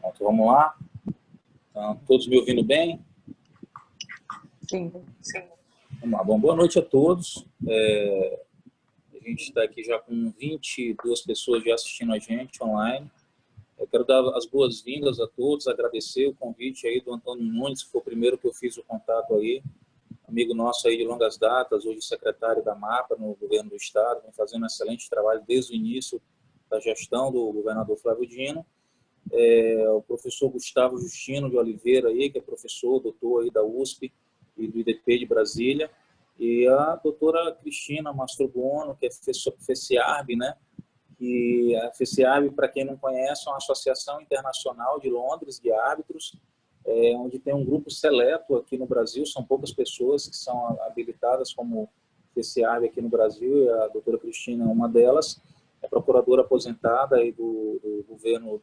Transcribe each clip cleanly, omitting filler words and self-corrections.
Então, vamos lá. Então, todos me ouvindo bem? Sim. Vamos lá. Bom, boa noite a todos. A gente está aqui já com 22 pessoas já assistindo a gente online. Eu quero dar as boas-vindas a todos, agradecer o convite aí do Antônio Nunes, que foi o primeiro que eu fiz o contato aí, amigo nosso aí de longas datas, hoje secretário da MAPA no governo do estado, vem fazendo um excelente trabalho desde o início da gestão do governador Flávio Dino. O professor Gustavo Justino de Oliveira, aí, que é professor, doutor aí da USP e do IDP de Brasília, e a doutora Cristina Mastrobuono, que é FECIARB, né? E a FECIARB, para quem não conhece, é uma associação internacional de Londres de árbitros, onde tem um grupo seleto aqui no Brasil, são poucas pessoas que são habilitadas como FECIARB aqui no Brasil, e a doutora Cristina é uma delas, é procuradora aposentada aí do governo,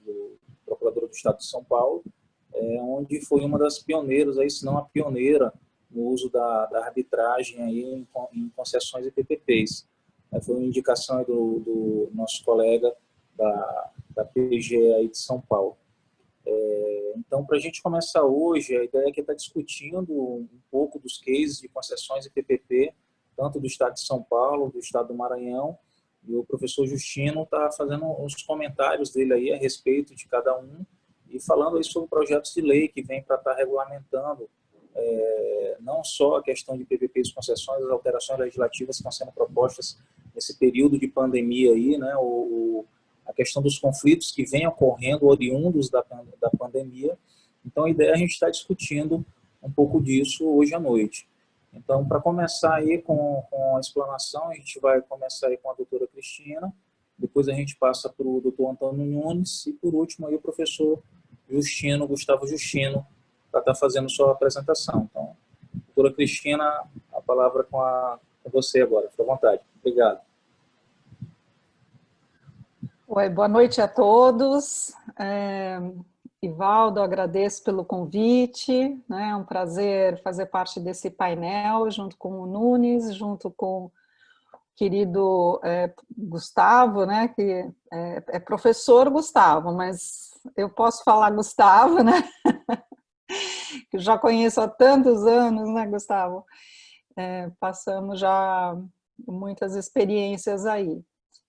procuradora do Estado de São Paulo, onde foi uma das pioneiras, aí, se não a pioneira, no uso da arbitragem aí em concessões e PPPs. Foi uma indicação do nosso colega da PG aí de São Paulo. Então, para a gente começar hoje, a ideia é que está discutindo um pouco dos cases de concessões e PPP, tanto do Estado de São Paulo, do Estado do Maranhão, e o professor Justino está fazendo os comentários dele aí a respeito de cada um e falando aí sobre projetos de lei que vem para estar regulamentando não só a questão de PPPs e concessões, as alterações legislativas que estão sendo propostas nesse período de pandemia aí, né, a questão dos conflitos que vêm ocorrendo oriundos da pandemia. Então, a ideia é a gente estar discutindo um pouco disso hoje à noite. Então, para começar aí com a explanação, a gente vai começar aí com a doutora Cristina, depois a gente passa para o doutor Antônio Nunes e, por último, aí o professor Gustavo Justino, para estar fazendo sua apresentação. Então, doutora Cristina, a palavra com você agora. Fique à vontade. Obrigado. Oi, boa noite a todos. Ivaldo, agradeço pelo convite, né? É um prazer fazer parte desse painel, junto com o Nunes, junto com o querido Gustavo, né? Que é professor Gustavo, mas eu posso falar Gustavo, né? Que eu já conheço há tantos anos, né, Gustavo? Passamos já muitas experiências aí.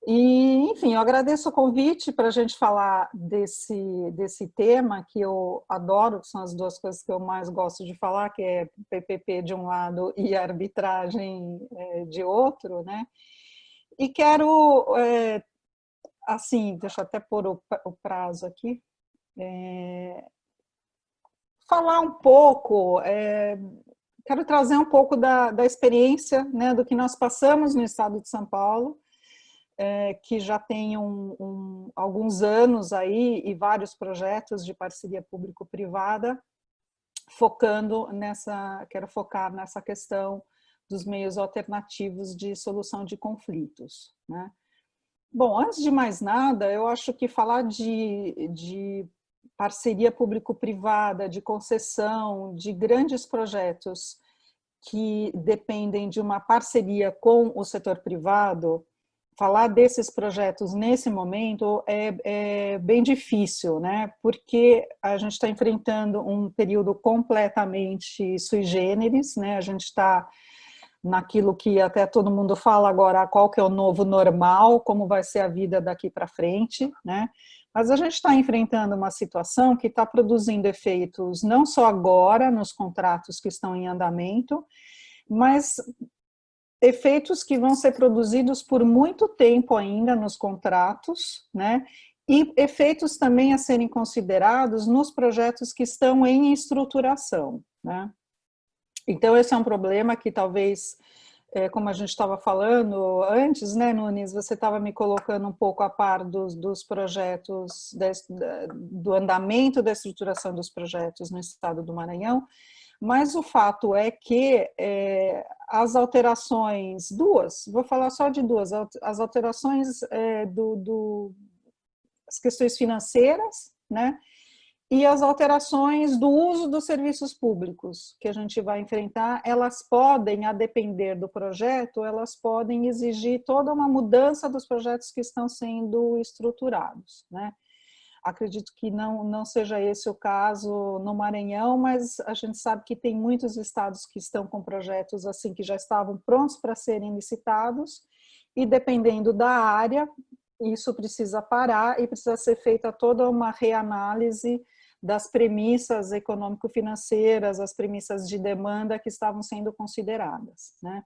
E, enfim, eu agradeço o convite para a gente falar desse tema que eu adoro, que são as duas coisas que eu mais gosto de falar, que é PPP de um lado e arbitragem de outro, né? E quero, assim, deixa eu até pôr o prazo aqui, falar um pouco, quero trazer um pouco da experiência, né, do que nós passamos no estado de São Paulo, que já tem alguns anos aí e vários projetos de parceria público-privada, quero focar nessa questão dos meios alternativos de solução de conflitos, né? Bom, antes de mais nada, eu acho que falar de parceria público-privada, de concessão, de grandes projetos que dependem de uma parceria com o setor privado, falar desses projetos nesse momento é bem difícil, né? Porque a gente está enfrentando um período completamente sui generis, né? A gente está naquilo que até todo mundo fala agora, qual que é o novo normal, como vai ser a vida daqui para frente, né? Mas a gente está enfrentando uma situação que está produzindo efeitos não só agora nos contratos que estão em andamento, mas efeitos que vão ser produzidos por muito tempo ainda nos contratos, né? E efeitos também a serem considerados nos projetos que estão em estruturação, né? Então, esse é um problema que talvez, como a gente estava falando antes, né, Nunes, você estava me colocando um pouco a par dos projetos, do andamento da estruturação dos projetos no estado do Maranhão, mas o fato é que as alterações, vou falar só de duas, as alterações as questões financeiras, né, e as alterações do uso dos serviços públicos que a gente vai enfrentar, elas podem, a depender do projeto, elas podem exigir toda uma mudança dos projetos que estão sendo estruturados, né? Acredito que não seja esse o caso no Maranhão, mas a gente sabe que tem muitos estados que estão com projetos assim que já estavam prontos para serem licitados, e dependendo da área, isso precisa parar e precisa ser feita toda uma reanálise das premissas econômico-financeiras, as premissas de demanda que estavam sendo consideradas, né?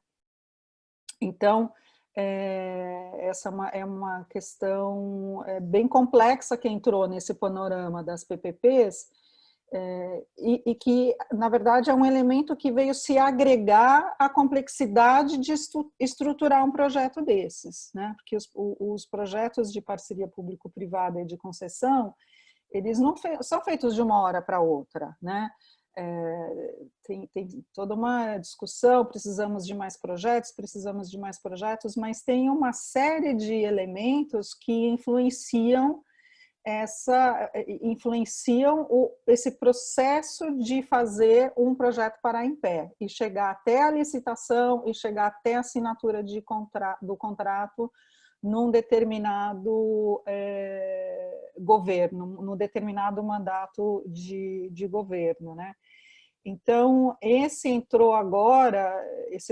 Então, essa é uma questão bem complexa que entrou nesse panorama das PPPs, e que, na verdade, é um elemento que veio se agregar à complexidade de estruturar um projeto desses, né? Porque os projetos de parceria público-privada e de concessão, eles não são feitos de uma hora para outra, né? Tem toda uma discussão, precisamos de mais projetos, mas tem uma série de elementos que influenciam esse processo de fazer um projeto parar em pé e chegar até a licitação e chegar até a assinatura do contrato num determinado governo, num determinado mandato de governo, né? Então, esse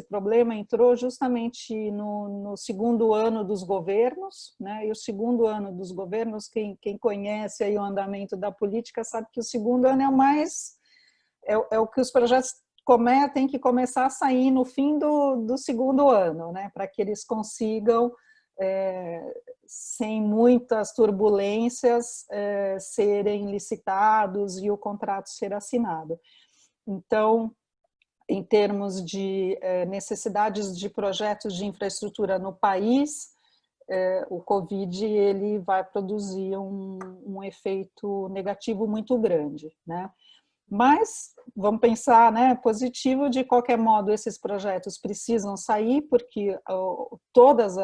problema entrou justamente no segundo ano dos governos, né? E o segundo ano dos governos, quem conhece aí o andamento da política sabe que o segundo ano é o que os projetos têm que começar a sair no fim do segundo ano, né? Para que eles consigam, sem muitas turbulências, serem licitados e o contrato ser assinado. Então, em termos de necessidades de projetos de infraestrutura no país, o Covid ele vai produzir um efeito negativo muito grande, né? Mas vamos pensar, né, positivo, de qualquer modo esses projetos precisam sair, porque todos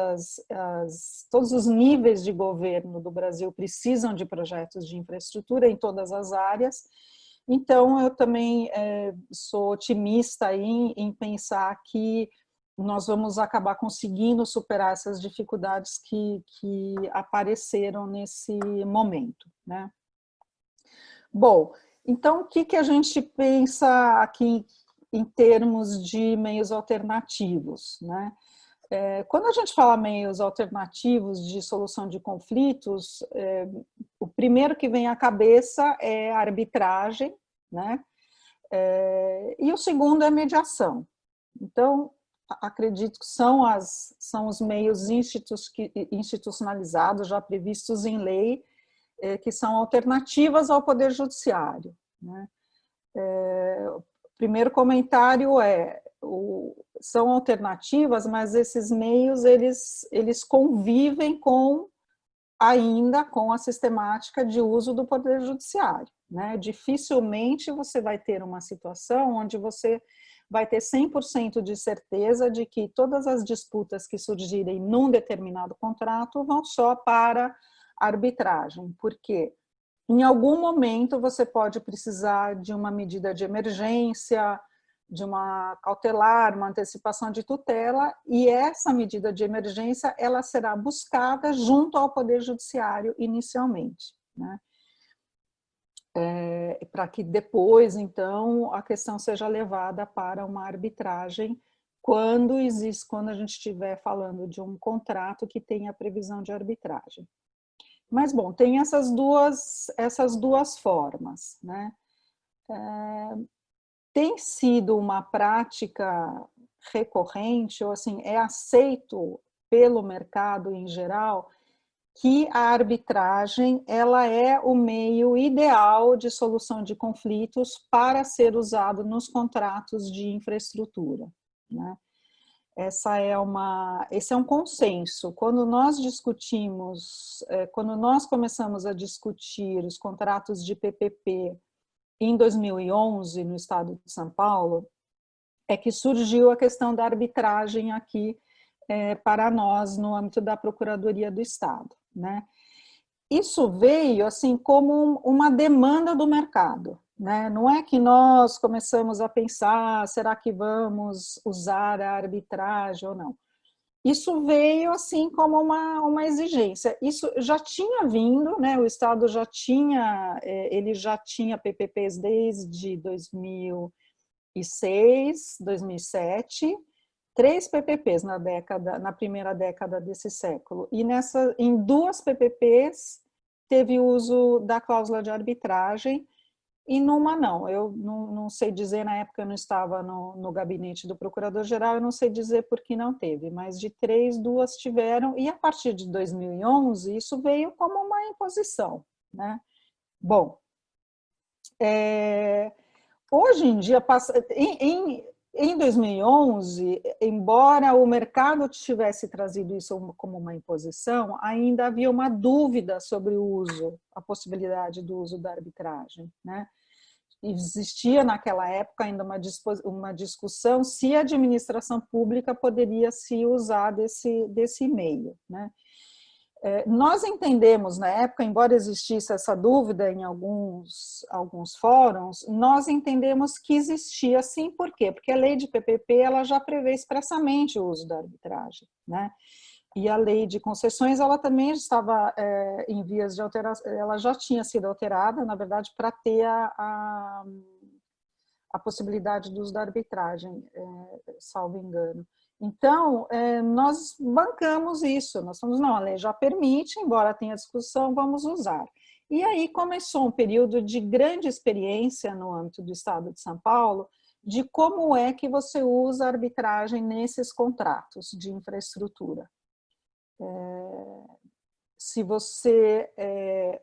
os níveis de governo do Brasil precisam de projetos de infraestrutura em todas as áreas. Então, eu também sou otimista em pensar que nós vamos acabar conseguindo superar essas dificuldades que apareceram nesse momento, né? Bom, então, o que a gente pensa aqui em termos de meios alternativos, né? Quando a gente fala meios alternativos de solução de conflitos, o primeiro que vem à cabeça é a arbitragem, né? E o segundo é mediação. Então, acredito que são os meios institucionalizados, já previstos em lei, que são alternativas ao Poder Judiciário, né? O primeiro comentário são alternativas, mas esses meios eles convivem ainda com a sistemática de uso do Poder Judiciário, né? Dificilmente você vai ter uma situação onde você vai ter 100% de certeza de que todas as disputas que surgirem num determinado contrato vão só para arbitragem, porque em algum momento você pode precisar de uma medida de emergência, de uma cautelar, uma antecipação de tutela, e essa medida de emergência ela será buscada junto ao Poder Judiciário inicialmente, né? Para que depois, então, a questão seja levada para uma arbitragem quando a gente estiver falando de um contrato que tenha previsão de arbitragem. Mas, bom, tem essas duas formas, né? Tem sido uma prática recorrente, ou assim, é aceito pelo mercado em geral, que a arbitragem ela é o meio ideal de solução de conflitos para ser usado nos contratos de infraestrutura, né? Esse é um consenso. Quando nós começamos a discutir os contratos de PPP em 2011, no estado de São Paulo, é que surgiu a questão da arbitragem aqui para nós, no âmbito da Procuradoria do Estado, né? Isso veio assim como uma demanda do mercado, né? Não é que nós começamos a pensar, será que vamos usar a arbitragem ou não? isso veio assim como uma exigência. Isso já tinha vindo, né? O Estado já tinha, ele já tinha PPPs desde 2006, 2007, 3 PPPs na primeira década desse século. E em 2 PPPs teve uso da cláusula de arbitragem, e numa não. Eu não sei dizer, na época eu não estava no gabinete do Procurador-Geral, eu não sei dizer por que não teve, mas de 3, 2 tiveram, e a partir de 2011 isso veio como uma imposição, né? Bom, hoje em dia, em 2011, embora o mercado tivesse trazido isso como uma imposição, ainda havia uma dúvida sobre o uso, a possibilidade do uso da arbitragem, né? Existia naquela época ainda uma discussão se a administração pública poderia se usar desse meio, né? Nós entendemos na época, embora existisse essa dúvida em alguns fóruns, nós entendemos que existia sim. Por quê? Porque a lei de PPP ela já prevê expressamente o uso da arbitragem, né? E a lei de concessões, ela também estava em vias de alteração, ela já tinha sido alterada, na verdade, para ter a possibilidade do uso da arbitragem, salvo engano. Então, nós bancamos isso, nós falamos, não, a lei já permite, embora tenha discussão, vamos usar. E aí começou um período de grande experiência no âmbito do Estado de São Paulo, de como é que você usa a arbitragem nesses contratos de infraestrutura. Se você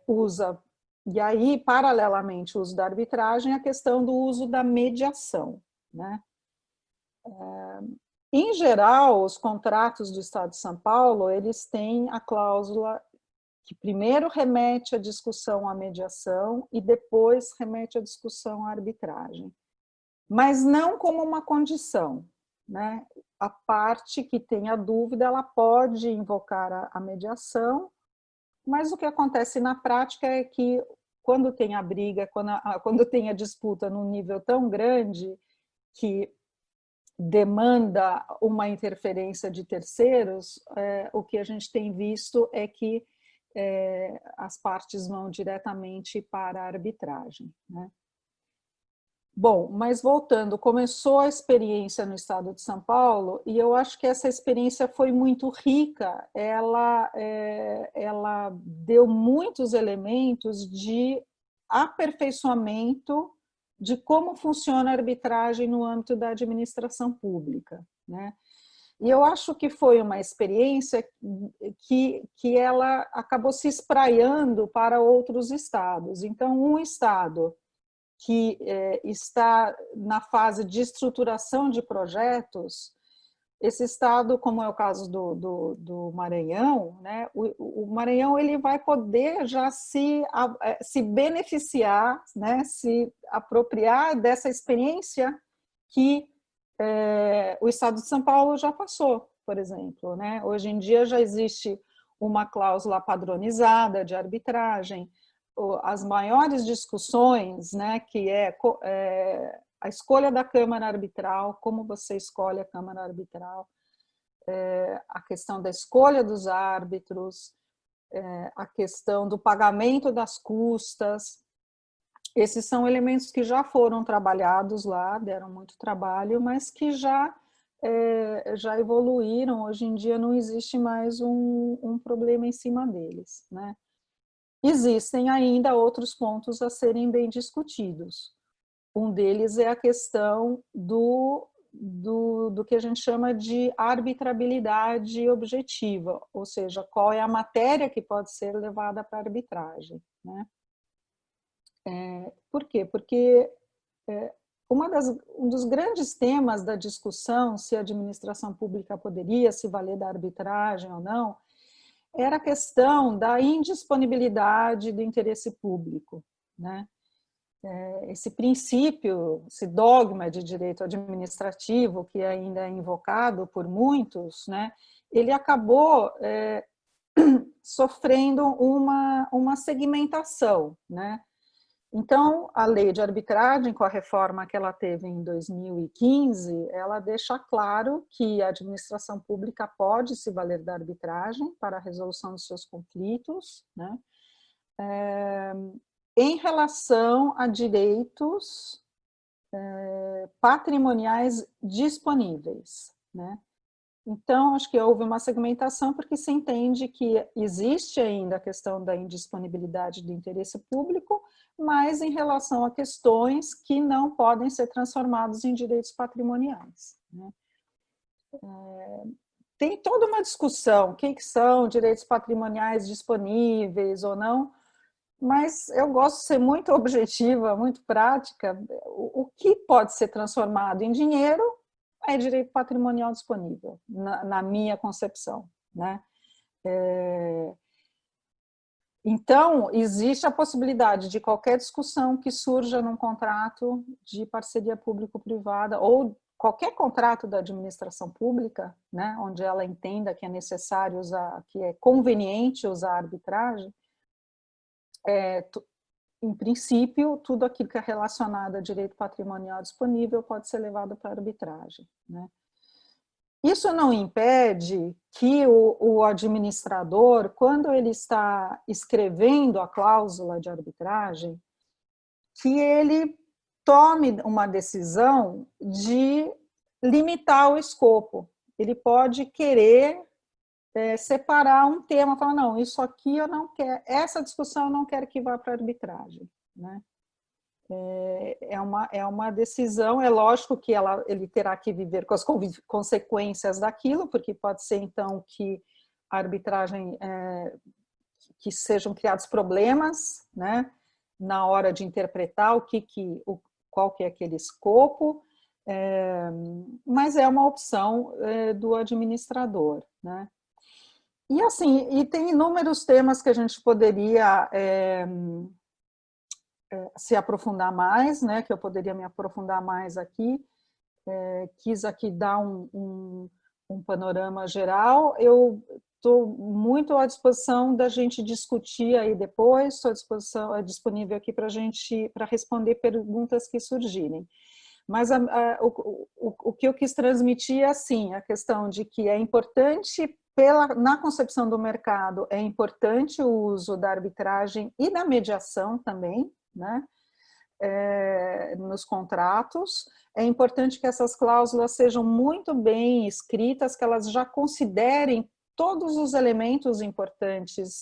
usa, e aí, paralelamente ao uso da arbitragem, a questão do uso da mediação, né? Em geral, os contratos do Estado de São Paulo, eles têm a cláusula que primeiro remete à discussão à mediação e depois remete à discussão à arbitragem, mas não como uma condição, né? A parte que tem a dúvida, ela pode invocar a mediação, mas o que acontece na prática é que quando tem a briga, quando tem a disputa num nível tão grande que demanda uma interferência de terceiros, o que a gente tem visto é que as partes vão diretamente para a arbitragem, né? Bom, mas voltando, começou a experiência no Estado de São Paulo e eu acho que essa experiência foi muito rica, ela deu muitos elementos de aperfeiçoamento de como funciona a arbitragem no âmbito da administração pública, né? E eu acho que foi uma experiência que ela acabou se espraiando para outros estados. Então, um estado que está na fase de estruturação de projetos, esse estado, como é o caso do Maranhão, né, o Maranhão ele vai poder já se beneficiar, né, se apropriar dessa experiência que o Estado de São Paulo já passou, por exemplo, né? Hoje em dia já existe uma cláusula padronizada de arbitragem, as maiores discussões, né, que a escolha da Câmara Arbitral, como você escolhe a Câmara Arbitral, a questão da escolha dos árbitros, a questão do pagamento das custas, esses são elementos que já foram trabalhados lá, deram muito trabalho, mas que já evoluíram, hoje em dia não existe mais um problema em cima deles, né? Existem ainda outros pontos a serem bem discutidos. Um deles é a questão do que a gente chama de arbitrabilidade objetiva, ou seja, qual é a matéria que pode ser levada para arbitragem, né? Por quê? Porque um dos grandes temas da discussão, se a administração pública poderia se valer da arbitragem ou não, era a questão da indisponibilidade do interesse público, né? Esse princípio, esse dogma de direito administrativo, que ainda é invocado por muitos, né? Ele acabou sofrendo uma segmentação, né? Então, a lei de arbitragem, com a reforma que ela teve em 2015, ela deixa claro que a administração pública pode se valer da arbitragem para a resolução dos seus conflitos, né? Em relação a direitos patrimoniais disponíveis, né? Então, acho que houve uma segmentação porque se entende que existe ainda a questão da indisponibilidade do interesse público, mas em relação a questões que não podem ser transformados em direitos patrimoniais, né? Tem toda uma discussão, o que são direitos patrimoniais disponíveis ou não, mas eu gosto de ser muito objetiva, muito prática. O que pode ser transformado em dinheiro é direito patrimonial disponível, na minha concepção, né? Então, existe a possibilidade de qualquer discussão que surja num contrato de parceria público-privada ou qualquer contrato da administração pública, né, onde ela entenda que é necessário usar, que é conveniente usar a arbitragem, em princípio, tudo aquilo que é relacionado a direito patrimonial disponível pode ser levado para a arbitragem, né? Isso não impede que o administrador, quando ele está escrevendo a cláusula de arbitragem, que ele tome uma decisão de limitar o escopo. Ele pode querer separar um tema, falar, não, isso aqui eu não quero, essa discussão eu não quero que vá para a arbitragem, né? É uma decisão, é lógico que ele terá que viver com as consequências daquilo, porque pode ser então que a arbitragem, que sejam criados problemas, né, na hora de interpretar qual que é aquele escopo, mas é uma opção do administrador, né? E assim, e tem inúmeros temas que a gente poderia se aprofundar mais, né? Que eu poderia me aprofundar mais aqui. Quis aqui dar um panorama geral. Eu estou muito à disposição da gente discutir aí depois. Estou disponível aqui para responder perguntas que surgirem. Mas o que eu quis transmitir é assim, a questão de que é importante, na concepção do mercado, é importante o uso da arbitragem e da mediação também, né? Nos contratos. É importante que essas cláusulas sejam muito bem escritas, que elas já considerem todos os elementos importantes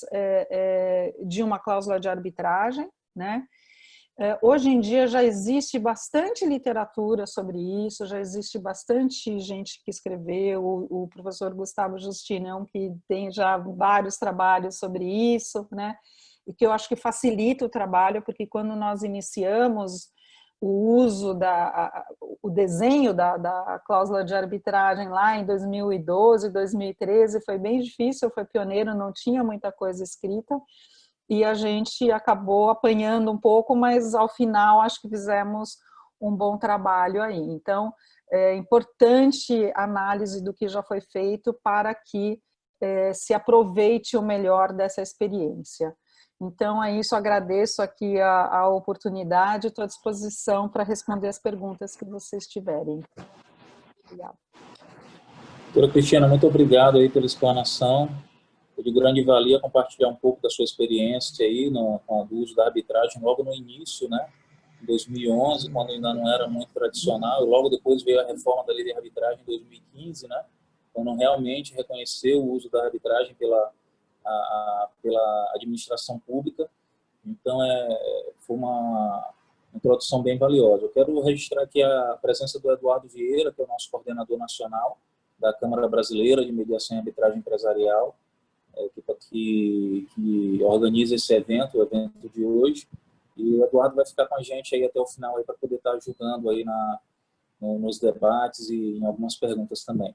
de uma cláusula de arbitragem, né? Hoje em dia já existe bastante literatura sobre isso, já existe bastante gente que escreveu, o professor Gustavo Justinão, que tem já vários trabalhos sobre isso, né? E que eu acho que facilita o trabalho, porque quando nós iniciamos o uso, o desenho da cláusula de arbitragem lá em 2012, 2013, foi bem difícil, foi pioneiro, não tinha muita coisa escrita, e a gente acabou apanhando um pouco, mas ao final acho que fizemos um bom trabalho aí. Então, é importante a análise do que já foi feito para que se aproveite o melhor dessa experiência. Então, é isso, agradeço aqui a oportunidade, estou à disposição para responder as perguntas que vocês tiverem. Obrigada. Doutora Cristina, muito obrigado aí pela explanação. É de grande valia compartilhar um pouco da sua experiência aí no uso da arbitragem logo no início, né? Em 2011, quando ainda não era muito tradicional, e logo depois veio a reforma da lei de arbitragem em 2015, né? Quando realmente reconheceu o uso da arbitragem pela administração pública. Então, foi uma introdução bem valiosa. Eu quero registrar aqui a presença do Eduardo Vieira, que é o nosso coordenador nacional da Câmara Brasileira de Mediação e Arbitragem Empresarial, que organiza esse evento, o evento de hoje. E o Eduardo vai ficar com a gente aí até o final para poder estar ajudando aí nos debates e em algumas perguntas também.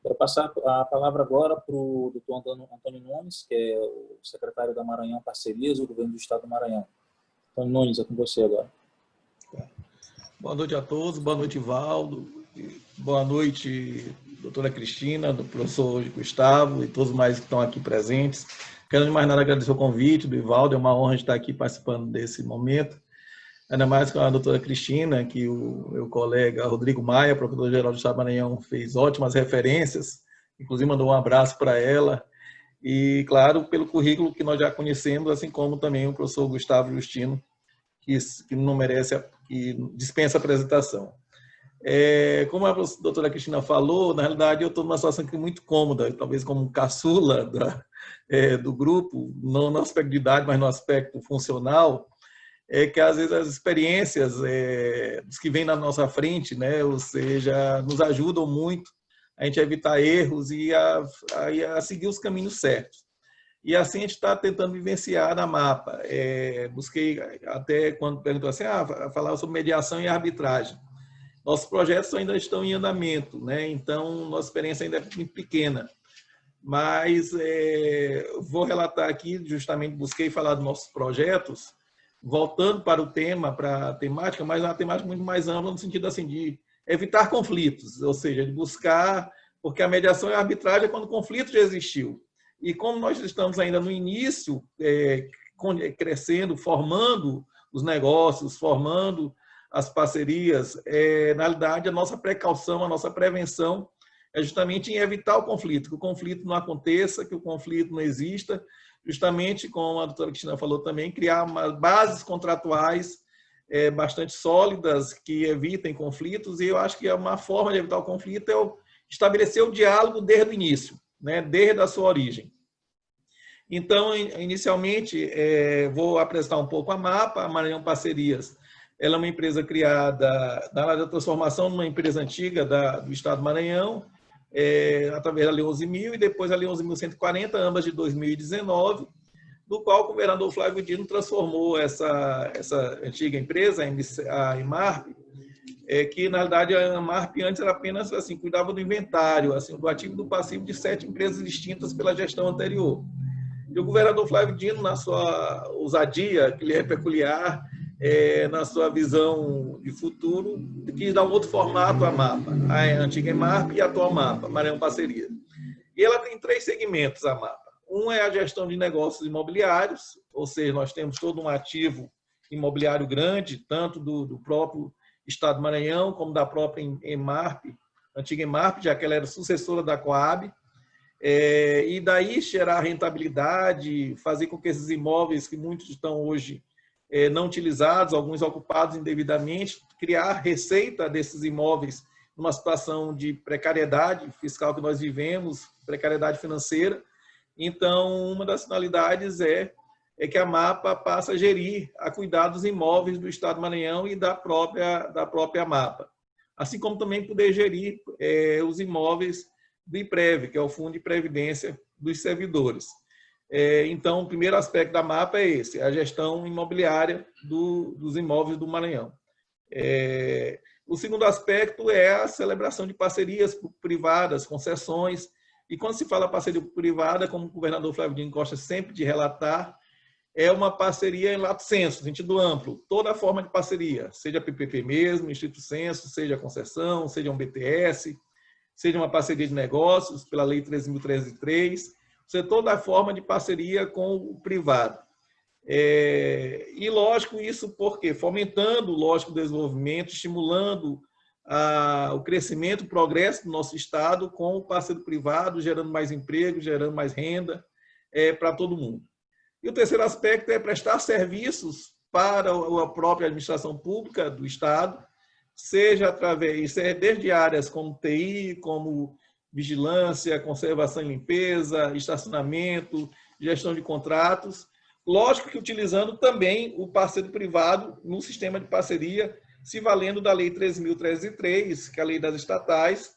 Quero passar a palavra agora para o doutor Antônio Nunes, que é o secretário da Maranhão Parcerias, do Governo do Estado do Maranhão. Antônio Nunes, é com você agora. Boa noite a todos, boa noite, Valdo, boa noite, doutora Cristina, do professor Gustavo e todos mais que estão aqui presentes. Quero de mais nada agradecer o convite do Ivaldo, é uma honra estar aqui participando desse momento. ainda mais com a doutora Cristina, que o meu colega Rodrigo Maia, procurador-geral do Estado do Maranhão, fez ótimas referências, inclusive mandou um abraço para ela, e, claro, pelo currículo que nós já conhecemos, assim como também o professor Gustavo Justino, que não merece, que dispensa apresentação. Como a doutora Cristina falou, na realidade eu estou numa situação aqui muito cômoda, talvez como caçula do grupo, não no aspecto de idade, mas no aspecto funcional, que às vezes as experiências dos que vêm na nossa frente, né, ou seja, nos ajudam muito a gente a evitar erros e a seguir os caminhos certos. E assim a gente está tentando vivenciar na MAPA. Busquei até quando perguntou assim, falar sobre mediação e arbitragem. Nossos projetos ainda estão em andamento, né? Então nossa experiência ainda é muito pequena. Mas vou relatar aqui, justamente busquei falar dos nossos projetos, voltando para o tema, para a temática, mas uma temática muito mais ampla, no sentido assim, de evitar conflitos, ou seja, de buscar, porque a mediação e a arbitragem é quando o conflito já existiu. E como nós estamos ainda no início, crescendo, formando os negócios, formando as parcerias, na realidade, a nossa precaução, a nossa prevenção é justamente em evitar o conflito, que o conflito não aconteça, que o conflito não exista, justamente, como a doutora Cristina falou também, criar bases contratuais bastante sólidas que evitem conflitos, e eu acho que uma forma de evitar o conflito é estabelecer o diálogo desde o início, né, desde a sua origem. Então, inicialmente, vou apresentar um pouco a MAPA, a Maranhão Parcerias. Ela é uma empresa criada na área da transformação, numa empresa antiga do Estado do Maranhão, através da Lei 11.000 e depois a Lei 11.140, ambas de 2019, do qual o governador Flávio Dino transformou essa antiga empresa, a Emarp, que na verdade a Emarp antes era apenas assim, cuidava do inventário, assim, do ativo e do passivo de 7 empresas distintas pela gestão anterior. E o governador Flávio Dino, na sua ousadia, que lhe é peculiar, na sua visão de futuro, quis dar um outro formato à MAPA, a antiga Emarp e a atual MAPA, Maranhão Parceria. E ela tem 3 segmentos, a MAPA. Um é a gestão de negócios imobiliários, ou seja, nós temos todo um ativo imobiliário grande, tanto do próprio Estado do Maranhão, como da própria Emarp, antiga Emarp, já que ela era sucessora da Coab, e daí gerar rentabilidade, fazer com que esses imóveis, que muitos estão hoje não utilizados, alguns ocupados indevidamente, criar receita desses imóveis numa situação de precariedade fiscal que nós vivemos, precariedade financeira. Então, uma das finalidades é que a MAPA passa a gerir, a cuidar dos imóveis do Estado do Maranhão e da própria MAPA. Assim como também poder gerir os imóveis do IPREV, que é o Fundo de Previdência dos Servidores. Então, o primeiro aspecto da MAPA é esse, a gestão imobiliária dos imóveis do Maranhão. O segundo aspecto é a celebração de parcerias privadas, concessões. E quando se fala parceria privada, como o governador Flávio Dino gosta sempre de relatar, é uma parceria em lato sensu, sentido amplo, toda forma de parceria, seja PPP mesmo, estrito sensu, seja concessão, seja um BTS, seja uma parceria de negócios pela Lei 13.303, seja toda forma de parceria com o privado. E, lógico, isso porque fomentando, lógico, o desenvolvimento, estimulando o crescimento, o progresso do nosso Estado com o parceiro privado, gerando mais emprego, gerando mais renda para todo mundo. E o terceiro aspecto é prestar serviços para a própria administração pública do Estado, seja desde áreas como TI, como vigilância, conservação e limpeza, estacionamento, gestão de contratos, lógico que utilizando também o parceiro privado no sistema de parceria, se valendo da Lei 13.303, que é a lei das estatais,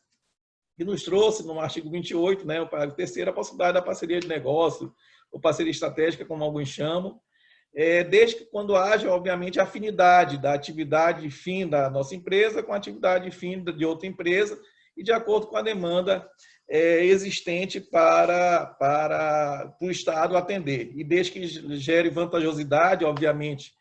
que nos trouxe no artigo 28, né, o parágrafo 3º, a possibilidade da parceria de negócio, ou parceria estratégica, como alguns chamam, desde que quando haja, obviamente, a afinidade da atividade fim da nossa empresa com a atividade fim de outra empresa e de acordo com a demanda existente para o Estado atender. E desde que gere vantajosidade, obviamente,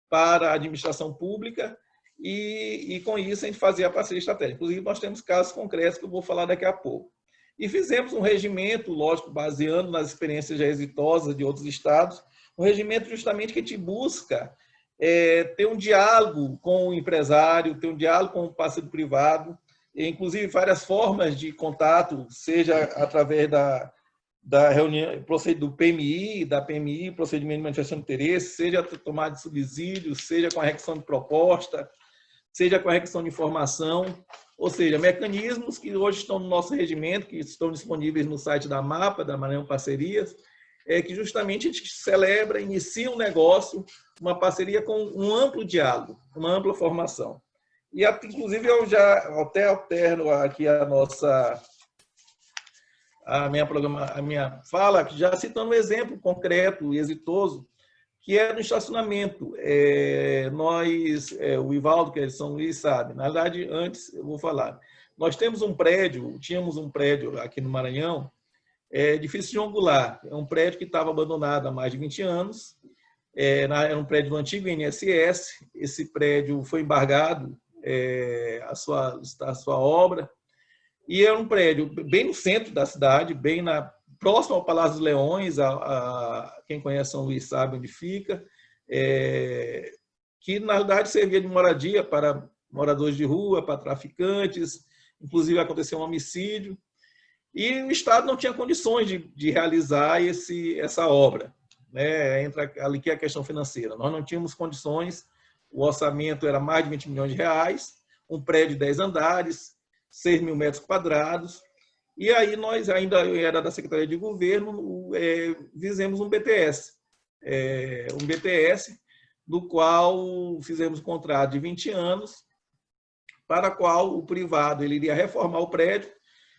para a administração pública e com isso a gente fazer a parceria estratégica. Inclusive, nós temos casos concretos que eu vou falar daqui a pouco. E fizemos um regimento, lógico, baseando nas experiências já exitosas de outros estados, um regimento justamente que te busca ter um diálogo com o empresário, ter um diálogo com o parceiro privado, inclusive várias formas de contato, seja através da reunião, do PMI, procedimento de manifestação de interesse, seja a tomada de subsídios, seja com a requisição de proposta, seja com a requisição de informação, ou seja, mecanismos que hoje estão no nosso regimento, que estão disponíveis no site da MAPA, da Maranhão Parcerias, que justamente a gente celebra, inicia um negócio, uma parceria com um amplo diálogo, uma ampla formação. E, inclusive, eu já até alterno aqui a minha fala, já citando um exemplo concreto e exitoso, que é no estacionamento. O Ivaldo, que é de São Luís, sabe. Na verdade, antes eu vou falar. Nós tínhamos um prédio aqui no Maranhão, edifício João Goulart. É um prédio que estava abandonado há mais de 20 anos. Era um prédio do antigo INSS. Esse prédio foi embargado, a sua obra. E é um prédio bem no centro da cidade, próximo ao Palácio dos Leões, quem conhece São Luís sabe onde fica, que na verdade servia de moradia para moradores de rua, para traficantes, inclusive aconteceu um homicídio, e o Estado não tinha condições de realizar essa obra, né? Entra ali que é a questão financeira. Nós não tínhamos condições, o orçamento era mais de 20 milhões de reais, um prédio de 10 andares, 6 mil metros quadrados, e aí nós, ainda era da Secretaria de Governo, fizemos um BTS, do qual fizemos um contrato de 20 anos, para o qual o privado ele iria reformar o prédio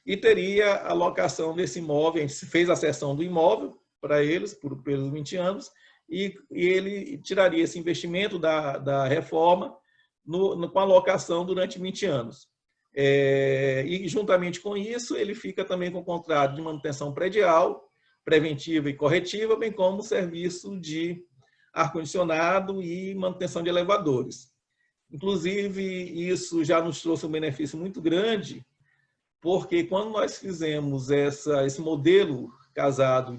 e teria a locação desse imóvel. A gente fez a cessão do imóvel para eles, pelos 20 anos, e ele tiraria esse investimento da reforma com a locação durante 20 anos. E, juntamente com isso, ele fica também com o contrato de manutenção predial, preventiva e corretiva, bem como serviço de ar-condicionado e manutenção de elevadores. Inclusive, isso já nos trouxe um benefício muito grande, porque quando nós fizemos esse modelo casado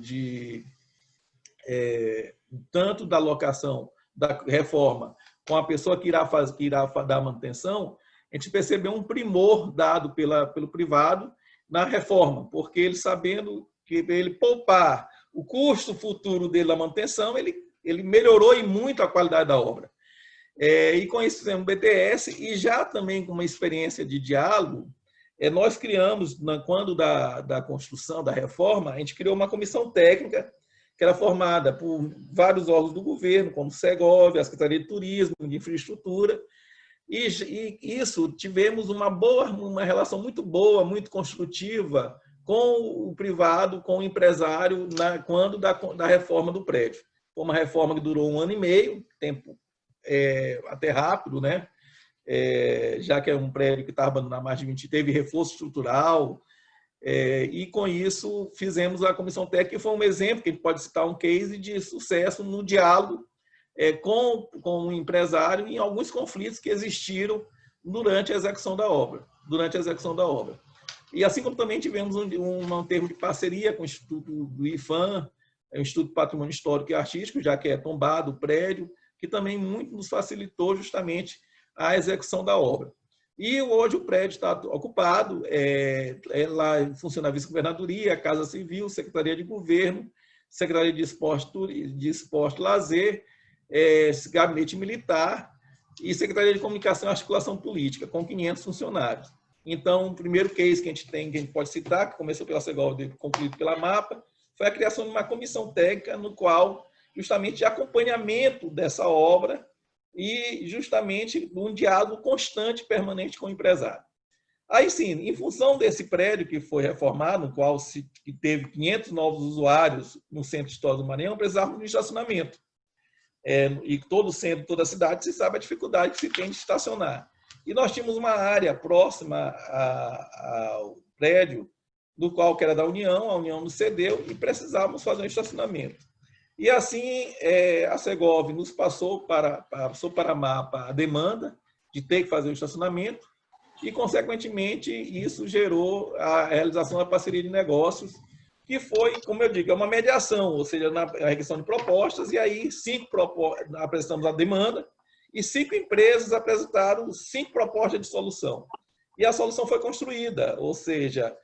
tanto da locação, da reforma, com a pessoa que irá dar manutenção, a gente percebeu um primor dado pelo privado na reforma, porque ele, sabendo que ele poupar o custo futuro dele da manutenção, ele melhorou muito a qualidade da obra. E com isso fizemos BTS, e já também com uma experiência de diálogo, nós criamos, quando da construção, da reforma, a gente criou uma comissão técnica que era formada por vários órgãos do governo, como o Segovia, a Secretaria de Turismo, de Infraestrutura, e isso, tivemos uma relação muito boa, muito construtiva com o privado, com o empresário, quando da reforma do prédio. Foi uma reforma que durou 1 ano e meio, tempo até rápido, né? Já que é um prédio que estava abandonado há mais de 20 anos, teve reforço estrutural, e com isso fizemos a comissão técnica, que foi um exemplo, que a gente pode citar um case de sucesso no diálogo com o empresário em alguns conflitos que existiram durante a execução da obra. E assim como também tivemos um termo de parceria com o Instituto do IFAM, o Instituto de Patrimônio Histórico e Artístico, já que é tombado o prédio, que também muito nos facilitou justamente a execução da obra. E hoje o prédio está ocupado, lá funciona a Vice-Governadoria, a Casa Civil, Secretaria de Governo, Secretaria de Esporte e Lazer, Gabinete Militar e Secretaria de Comunicação e Articulação Política, com 500 funcionários. Então, o primeiro case que a gente pode citar, que começou pela Segovia e concluído pela MAPA, foi a criação de uma comissão técnica no qual, justamente, de acompanhamento dessa obra e, justamente, um diálogo constante, permanente com o empresário. Aí, sim, em função desse prédio que foi reformado, no qual que teve 500 novos usuários no Centro Histórico do Maranhão, precisávamos de estacionamento. E todo o centro, toda a cidade, se sabe a dificuldade que se tem de estacionar. E nós tínhamos uma área próxima ao prédio, do qual que era da União, a União nos cedeu e precisávamos fazer um estacionamento. E assim, a Segovia nos passou para a MAPA a demanda de ter que fazer o estacionamento e, consequentemente, isso gerou a realização da parceria de negócios, que foi, como eu digo, uma mediação, ou seja, na requisição de propostas, e aí 5 propostas, apresentamos a demanda, e 5 empresas apresentaram 5 propostas de solução. E a solução foi construída, ou seja,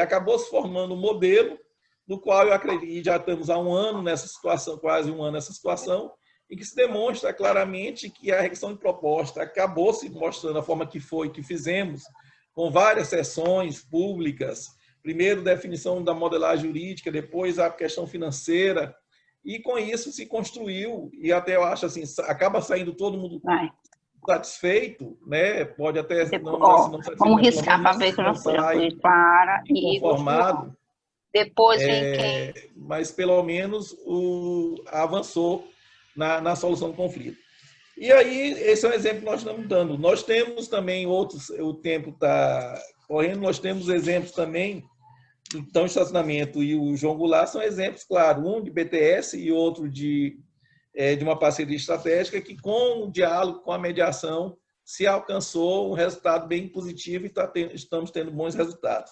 acabou se formando um modelo no qual eu acredito, já estamos há um ano nessa situação, quase um ano nessa situação, em que se demonstra claramente que a requisição de proposta acabou se mostrando a forma que foi, que fizemos, com várias sessões públicas, primeiro definição da modelagem jurídica, depois a questão financeira, e com isso se construiu, e até eu acho assim, acaba saindo todo mundo satisfeito, né? Pode até depois, não satisfeito, vamos riscar para ver que não foi clara e conformado. Depois vem quem? Mas pelo menos avançou na solução do conflito. E aí, esse é um exemplo que nós estamos dando. Nós temos também outros, o tempo está correndo, nós temos exemplos também, então, o estacionamento e o João Goulart são exemplos, claro, um de BTS e outro de uma parceria estratégica que, com o diálogo, com a mediação, se alcançou um resultado bem positivo e estamos tendo bons resultados.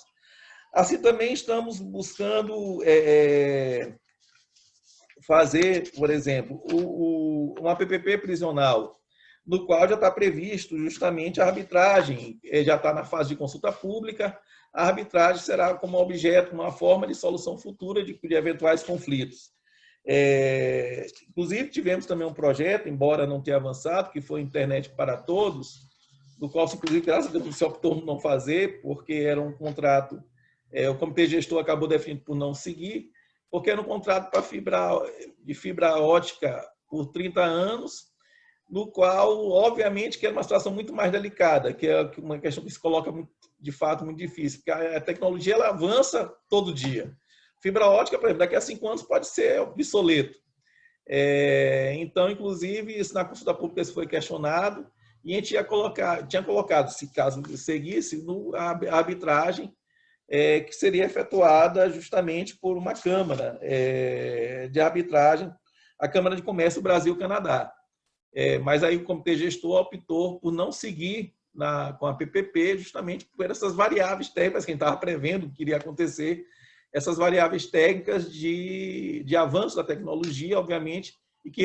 Assim, também estamos buscando fazer, por exemplo, uma PPP prisional, no qual já está previsto justamente a arbitragem, já está na fase de consulta pública, a arbitragem será como objeto uma forma de solução futura de eventuais conflitos. Inclusive, tivemos também um projeto, embora não tenha avançado, que foi Internet para Todos, do qual, inclusive, graças a Deus, se optou por não fazer, porque era um contrato, o comitê gestor acabou definindo por não seguir, porque era um contrato de fibra ótica por 30 anos, no qual, obviamente, que era uma situação muito mais delicada, que é uma questão que se coloca, de fato, muito difícil, porque a tecnologia ela avança todo dia. Fibra ótica, por exemplo, daqui a 5 anos pode ser obsoleto. Então, inclusive, isso na consulta pública isso foi questionado, e a gente tinha colocado, se caso seguisse, a arbitragem, que seria efetuada justamente por uma Câmara de arbitragem, a Câmara de Comércio Brasil-Canadá. Mas aí o comitê gestor optou por não seguir com a PPP, justamente por essas variáveis técnicas que a gente estava prevendo que iria acontecer, essas variáveis técnicas de avanço da tecnologia, obviamente, e que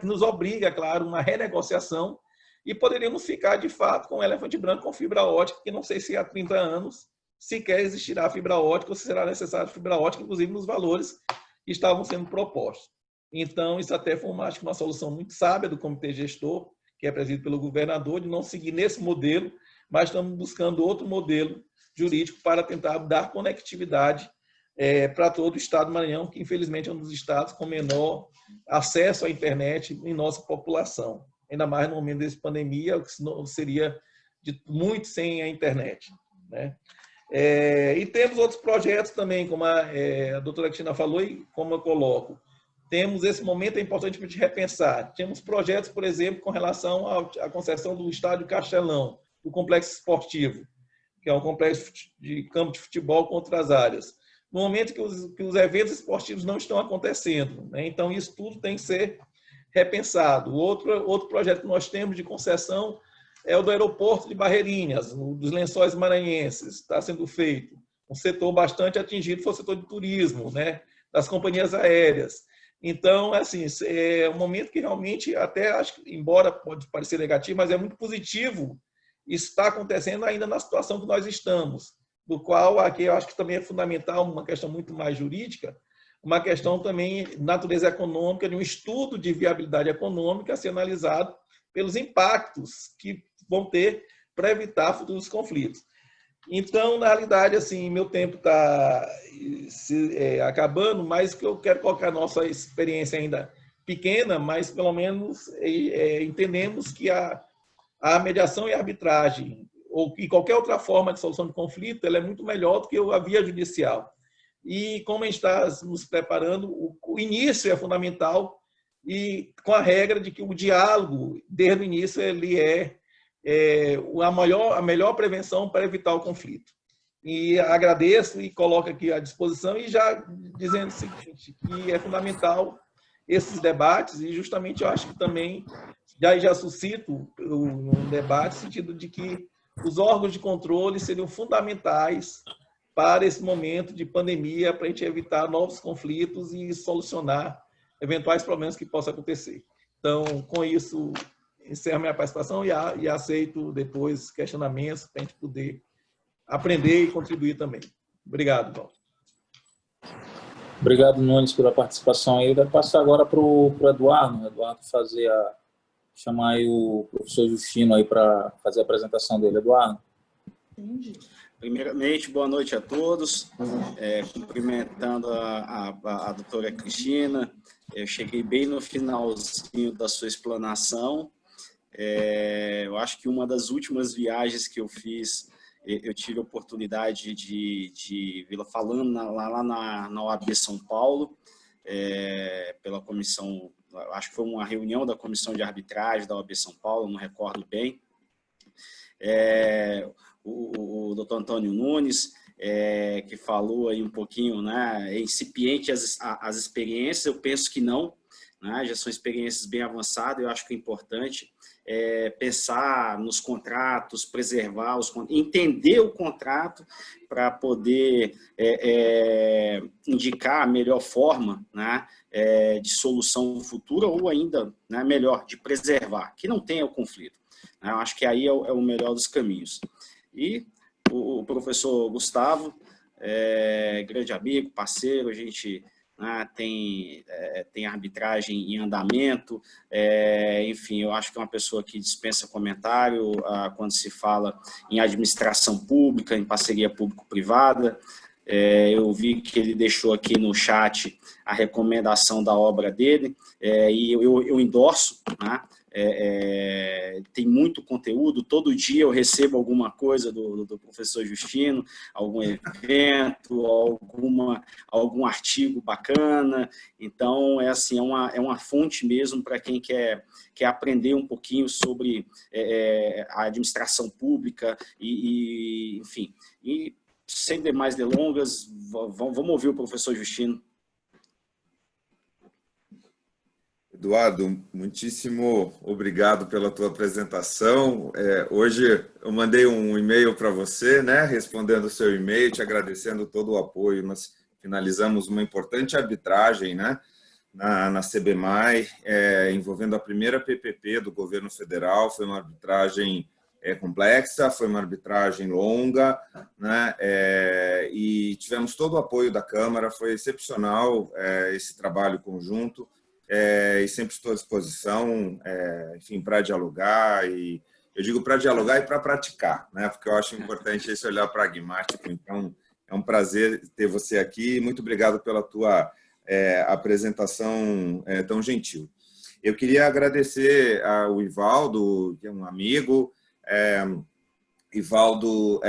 nos obriga, claro, uma renegociação, e poderíamos ficar, de fato, com o elefante branco, com fibra ótica, que não sei se há 30 anos sequer existirá fibra ótica ou se será necessário fibra ótica, inclusive nos valores que estavam sendo propostos. Então, isso até foi acho que uma solução muito sábia do comitê gestor, que é presidido pelo governador, de não seguir nesse modelo, mas estamos buscando outro modelo jurídico para tentar dar conectividade para todo o estado do Maranhão, que infelizmente é um dos estados com menor acesso à internet em nossa população. Ainda mais no momento dessa pandemia, que senão seria muito sem a internet, né? E temos outros projetos também, como a doutora Cristina falou e como eu coloco. Temos esse momento, é importante para a gente repensar. Temos projetos, por exemplo, com relação à concessão do estádio Castelão, do complexo esportivo, que é um complexo de campo de futebol com outras áreas. No momento que os eventos esportivos não estão acontecendo, né? Então, isso tudo tem que ser repensado. Outro projeto que nós temos de concessão é o do aeroporto de Barreirinhas, dos Lençóis Maranhenses, está sendo feito. Um setor bastante atingido foi o setor de turismo, né? Das companhias aéreas. Então, assim, é um momento que realmente, até acho que, embora pode parecer negativo, mas é muito positivo isso está acontecendo ainda na situação que nós estamos, do qual aqui eu acho que também é fundamental uma questão muito mais jurídica, uma questão também de natureza econômica, de um estudo de viabilidade econômica a ser analisado pelos impactos que vão ter para evitar futuros conflitos. Então, na realidade, assim, meu tempo está acabando, mas que eu quero colocar a nossa experiência ainda pequena, mas pelo menos entendemos que a mediação e a arbitragem, ou que qualquer outra forma de solução de conflito, ela é muito melhor do que a via judicial. E como a gente está nos preparando, o início é fundamental, e com a regra de que o diálogo, desde o início, ele a melhor prevenção para evitar o conflito. E agradeço e coloco aqui à disposição e já dizendo o seguinte, que é fundamental esses debates e justamente eu acho que também já suscito um debate no sentido de que os órgãos de controle seriam fundamentais para esse momento de pandemia, para a gente evitar novos conflitos e solucionar eventuais problemas que possam acontecer. Então, com isso, encerro minha participação e aceito depois questionamentos para a gente poder aprender e contribuir também. Obrigado, Paulo. Obrigado, Nunes, pela participação aí. Vou passar agora para o Eduardo. O Eduardo chamar aí o professor Justino aí para fazer a apresentação dele. Eduardo. Entendi. Primeiramente, boa noite a todos. Cumprimentando a doutora Cristina. Eu cheguei bem no finalzinho da sua explanação. Eu acho que uma das últimas viagens que eu fiz, eu tive a oportunidade de vê-la falando lá na OAB São Paulo, pela comissão, acho que foi uma reunião da comissão de arbitragem da OAB São Paulo, não recordo bem. O doutor Antônio Nunes, que falou aí um pouquinho, né, incipiente as experiências, eu penso que não, né, já são experiências bem avançadas. Eu acho que é importante pensar nos contratos, preservar entender o contrato para poder indicar a melhor forma, né, de solução futura, ou ainda, né, melhor, de preservar, que não tenha o conflito. Eu acho que aí é o melhor dos caminhos. E o professor Gustavo, grande amigo, parceiro, a gente, né, tem arbitragem em andamento, enfim, eu acho que é uma pessoa que dispensa comentário quando se fala em administração pública, em parceria público-privada. Eu vi que ele deixou aqui no chat a recomendação da obra dele, e eu endorso, né? Tem muito conteúdo, todo dia eu recebo alguma coisa do professor Justino, algum evento, algum artigo bacana. Então, assim, é uma fonte mesmo para quem quer aprender um pouquinho sobre a administração pública enfim. E, sem demais delongas, vamos ouvir o professor Justino. Eduardo, muitíssimo obrigado pela tua apresentação. Hoje eu mandei um e-mail para você, né, respondendo o seu e-mail, te agradecendo todo o apoio. Nós finalizamos uma importante arbitragem, né, na CBMAI, envolvendo a primeira PPP do governo federal. Foi uma arbitragem complexa, foi uma arbitragem longa, né, e tivemos todo o apoio da Câmara. Foi excepcional esse trabalho conjunto. E sempre estou à disposição, enfim, para dialogar, e eu digo para dialogar e para praticar, né? Porque eu acho importante esse olhar pragmático. Então, é um prazer ter você aqui. Muito obrigado pela tua apresentação tão gentil. Eu queria agradecer ao Ivaldo, que é um amigo. Ivaldo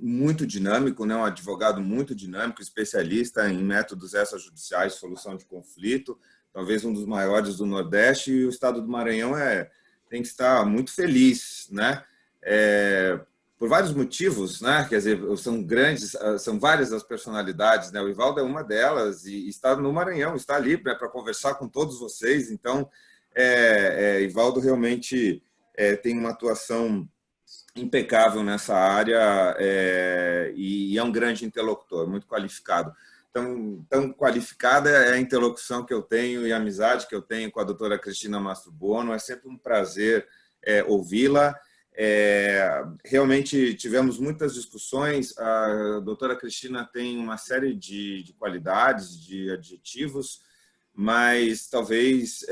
muito dinâmico, né? Um advogado muito dinâmico, especialista em métodos extrajudiciais de solução de conflito, talvez um dos maiores do Nordeste, e o Estado do Maranhão tem que estar muito feliz, né? Por vários motivos, né? Quer dizer, são várias as personalidades, né? O Ivaldo é uma delas e está no Maranhão, está ali, né, para conversar com todos vocês. Então, Ivaldo realmente tem uma atuação impecável nessa área, e é um grande interlocutor, muito qualificado. Tão qualificada é a interlocução que eu tenho e a amizade que eu tenho com a doutora Cristina Mastrobuono. É sempre um prazer ouvi-la. Realmente tivemos muitas discussões. A doutora Cristina tem uma série de qualidades, de adjetivos, mas talvez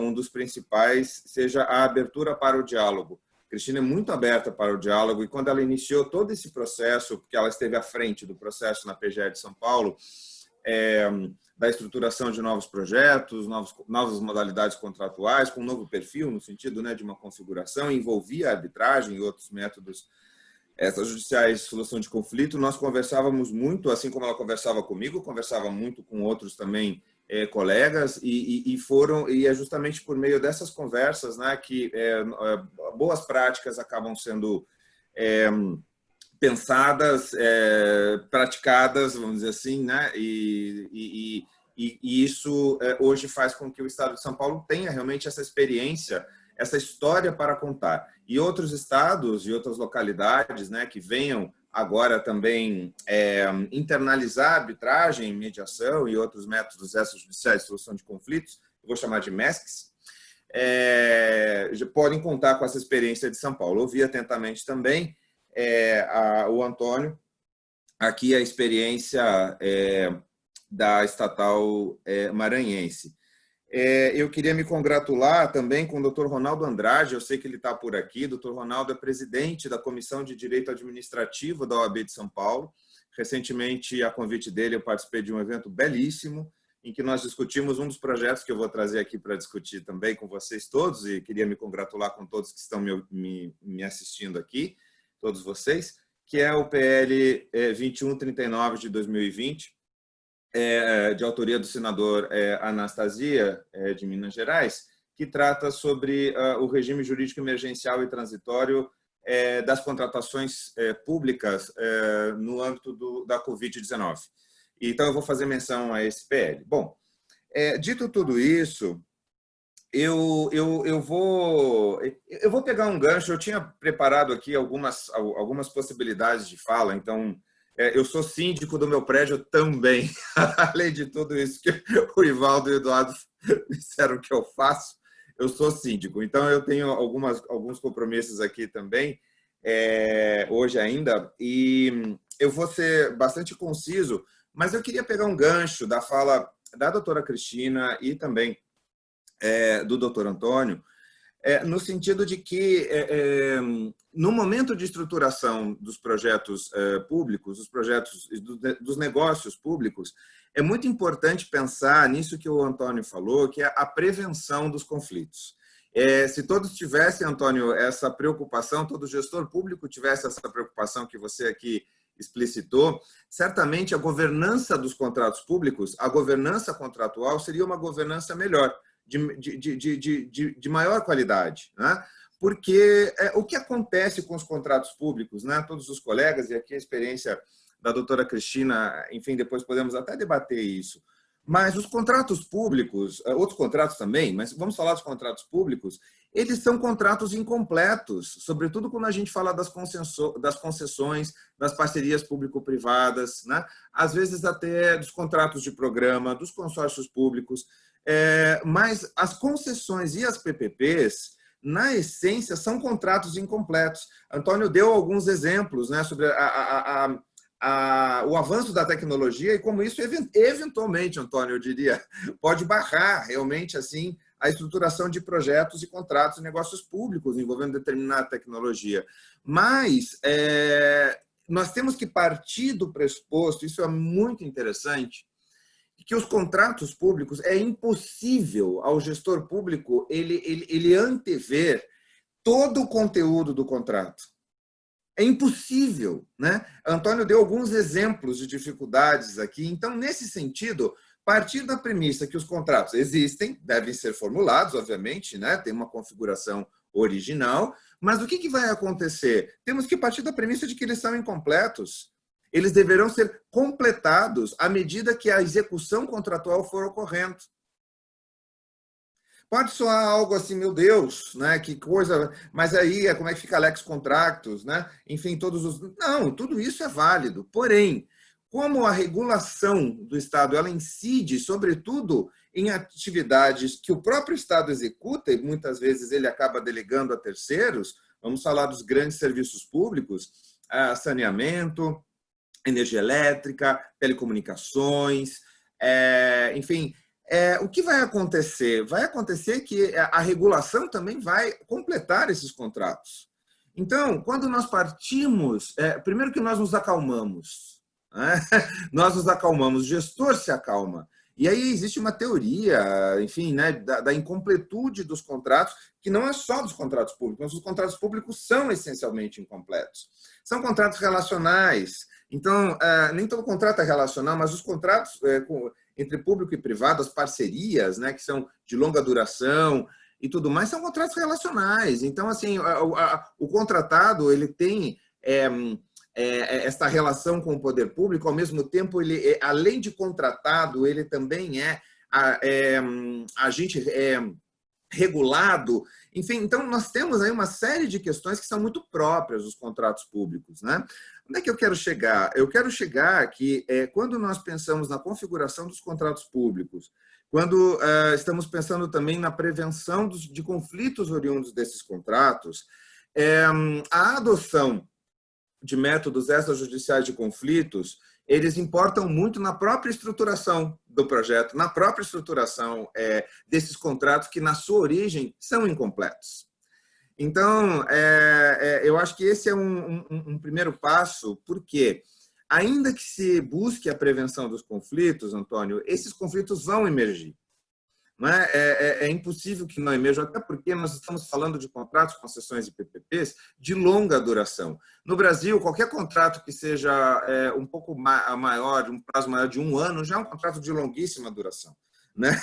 um dos principais seja a abertura para o diálogo. Cristina é muito aberta para o diálogo, e quando ela iniciou todo esse processo, porque ela esteve à frente do processo na PGE de São Paulo, da estruturação de novos projetos, novas modalidades contratuais, com um novo perfil, no sentido, né, de uma configuração, envolvia a arbitragem e outros métodos extrajudiciais de solução de conflito. Nós conversávamos muito, assim como ela conversava comigo, conversava muito com outros também colegas, e é justamente por meio dessas conversas, né, que boas práticas acabam sendo pensadas, praticadas, vamos dizer assim, né, e isso hoje faz com que o Estado de São Paulo tenha realmente essa experiência, essa história para contar. E outros estados e outras localidades, né, que venham agora também internalizar a arbitragem, mediação e outros métodos extrajudiciais de solução de conflitos, eu vou chamar de MESCs, já podem contar com essa experiência de São Paulo. Ouvi atentamente também o Antônio, aqui a experiência da estatal maranhense. Eu queria me congratular também com o Dr. Ronaldo Andrade, eu sei que ele está por aqui. Dr. Ronaldo é presidente da Comissão de Direito Administrativo da OAB de São Paulo. Recentemente, a convite dele, eu participei de um evento belíssimo, em que nós discutimos um dos projetos que eu vou trazer aqui para discutir também com vocês todos, e queria me congratular com todos que estão me assistindo aqui, todos vocês, que é o PL 2139 de 2020, de autoria do senador Anastasia, de Minas Gerais, que trata sobre o regime jurídico emergencial e transitório das contratações públicas no âmbito da Covid-19. Então, eu vou fazer menção a esse PL. Bom, dito tudo isso, eu vou pegar um gancho. Eu tinha preparado aqui algumas possibilidades de fala, então eu sou síndico do meu prédio também, além de tudo isso que o Ivaldo e o Eduardo disseram que eu faço, eu sou síndico. Então, eu tenho alguns compromissos aqui também, hoje ainda, e eu vou ser bastante conciso, mas eu queria pegar um gancho da fala da doutora Cristina e também do doutor Antônio, no sentido de que, no momento de estruturação dos projetos públicos, dos negócios públicos, é muito importante pensar nisso que o Antônio falou, que é a prevenção dos conflitos. Se todos tivessem, Antônio, essa preocupação, todo gestor público tivesse essa preocupação que você aqui explicitou, certamente a governança dos contratos públicos, a governança contratual seria uma governança melhor, de maior qualidade, né? Porque o que acontece com os contratos públicos, né? Todos os colegas, e aqui a experiência da doutora Cristina, enfim, depois podemos até debater isso, mas os contratos públicos, outros contratos também, mas vamos falar dos contratos públicos, eles são contratos incompletos, sobretudo quando a gente fala das concessões, das parcerias público-privadas, né? Às vezes até dos contratos de programa, dos consórcios públicos, mas as concessões e as PPPs, na essência, são contratos incompletos. Antônio deu alguns exemplos, né, sobre o avanço da tecnologia e como isso, eventualmente, Antônio, eu diria, pode barrar realmente assim a estruturação de projetos e contratos e negócios públicos envolvendo determinada tecnologia. Mas nós temos que partir do pressuposto, isso é muito interessante, que os contratos públicos, é impossível ao gestor público ele antever todo o conteúdo do contrato. É impossível, né? Antônio deu alguns exemplos de dificuldades aqui. Então, nesse sentido, partir da premissa que os contratos existem, devem ser formulados, obviamente, né? Tem uma configuração original, mas o que vai acontecer? Temos que partir da premissa de que eles são incompletos. Eles deverão ser completados à medida que a execução contratual for ocorrendo. Pode soar algo assim, meu Deus, né? Que coisa, mas aí como é que fica Lex Contractus, né? Enfim, não, tudo isso é válido. Porém, como a regulação do Estado ela incide, sobretudo, em atividades que o próprio Estado executa, e muitas vezes ele acaba delegando a terceiros, vamos falar dos grandes serviços públicos, saneamento, energia elétrica, telecomunicações, enfim, o que vai acontecer? Vai acontecer que a regulação também vai completar esses contratos. Então, quando nós partimos, primeiro que nós nos acalmamos, né? Nós nos acalmamos, o gestor se acalma. E aí existe uma teoria, enfim, né, da incompletude dos contratos, que não é só dos contratos públicos, mas os contratos públicos são essencialmente incompletos. São contratos relacionais. Então, nem todo contrato é relacional, mas os contratos entre público e privado, as parcerias, né, que são de longa duração e tudo mais, são contratos relacionais. Então, assim, o contratado ele tem essa relação com o poder público, ao mesmo tempo, ele, além de contratado, ele também é agente regulado. Enfim, então, nós temos aí uma série de questões que são muito próprias dos contratos públicos, né? Onde é que eu quero chegar? Eu quero chegar que, quando nós pensamos na configuração dos contratos públicos, quando estamos pensando também na prevenção de conflitos oriundos desses contratos, a adoção de métodos extrajudiciais de conflitos, eles importam muito na própria estruturação do projeto, na própria estruturação desses contratos que, na sua origem, são incompletos. Então, eu acho que esse é um primeiro passo, porque, ainda que se busque a prevenção dos conflitos, Antônio, esses conflitos vão emergir. Não é impossível que não emerjam, até porque nós estamos falando de contratos, concessões e PPPs de longa duração. No Brasil, qualquer contrato que seja um pouco maior, um prazo maior de 1 ano, já é um contrato de longuíssima duração. Né?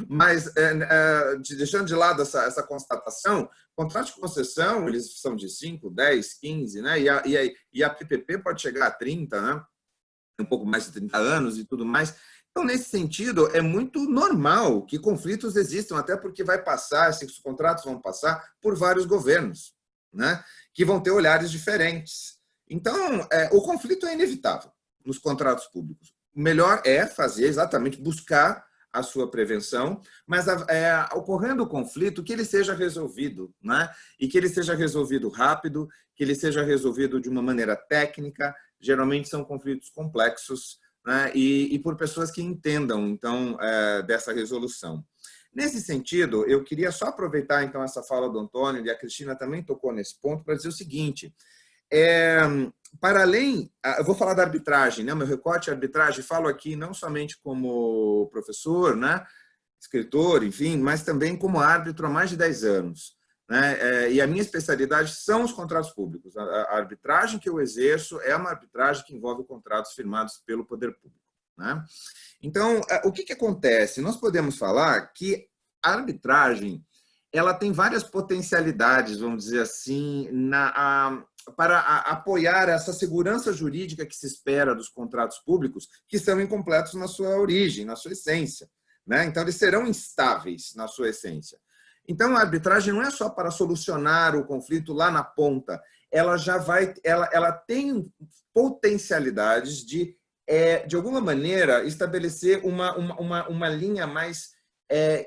Mas, deixando de lado essa constatação, contratos de concessão, eles são de 5, 10, 15, né? E a PPP pode chegar a 30, né? Um pouco mais de 30 anos e tudo mais. Então, nesse sentido, é muito normal que conflitos existam, até porque esses contratos vão passar por vários governos, né? Que vão ter olhares diferentes. Então, o conflito é inevitável nos contratos públicos. O melhor é fazer exatamente, buscar a sua prevenção, mas ocorrendo o conflito, que ele seja resolvido, né? E que ele seja resolvido rápido, que ele seja resolvido de uma maneira técnica. Geralmente são conflitos complexos, né? E por pessoas que entendam, então, dessa resolução. Nesse sentido, eu queria só aproveitar, então, essa fala do Antônio, e a Cristina também tocou nesse ponto, para dizer o seguinte, para além, eu vou falar da arbitragem, né? Meu recorte é arbitragem, falo aqui não somente como professor, né? Escritor, enfim, mas também como árbitro há mais de 10 anos. Né? E a minha especialidade são os contratos públicos. A arbitragem que eu exerço é uma arbitragem que envolve contratos firmados pelo poder público. Né? Então, o que acontece? Nós podemos falar que a arbitragem ela tem várias potencialidades, vamos dizer assim, para apoiar essa segurança jurídica que se espera dos contratos públicos, que são incompletos na sua origem, na sua essência. Né? Então, eles serão instáveis na sua essência. Então, a arbitragem não é só para solucionar o conflito lá na ponta, ela tem potencialidades de alguma maneira, estabelecer uma linha mais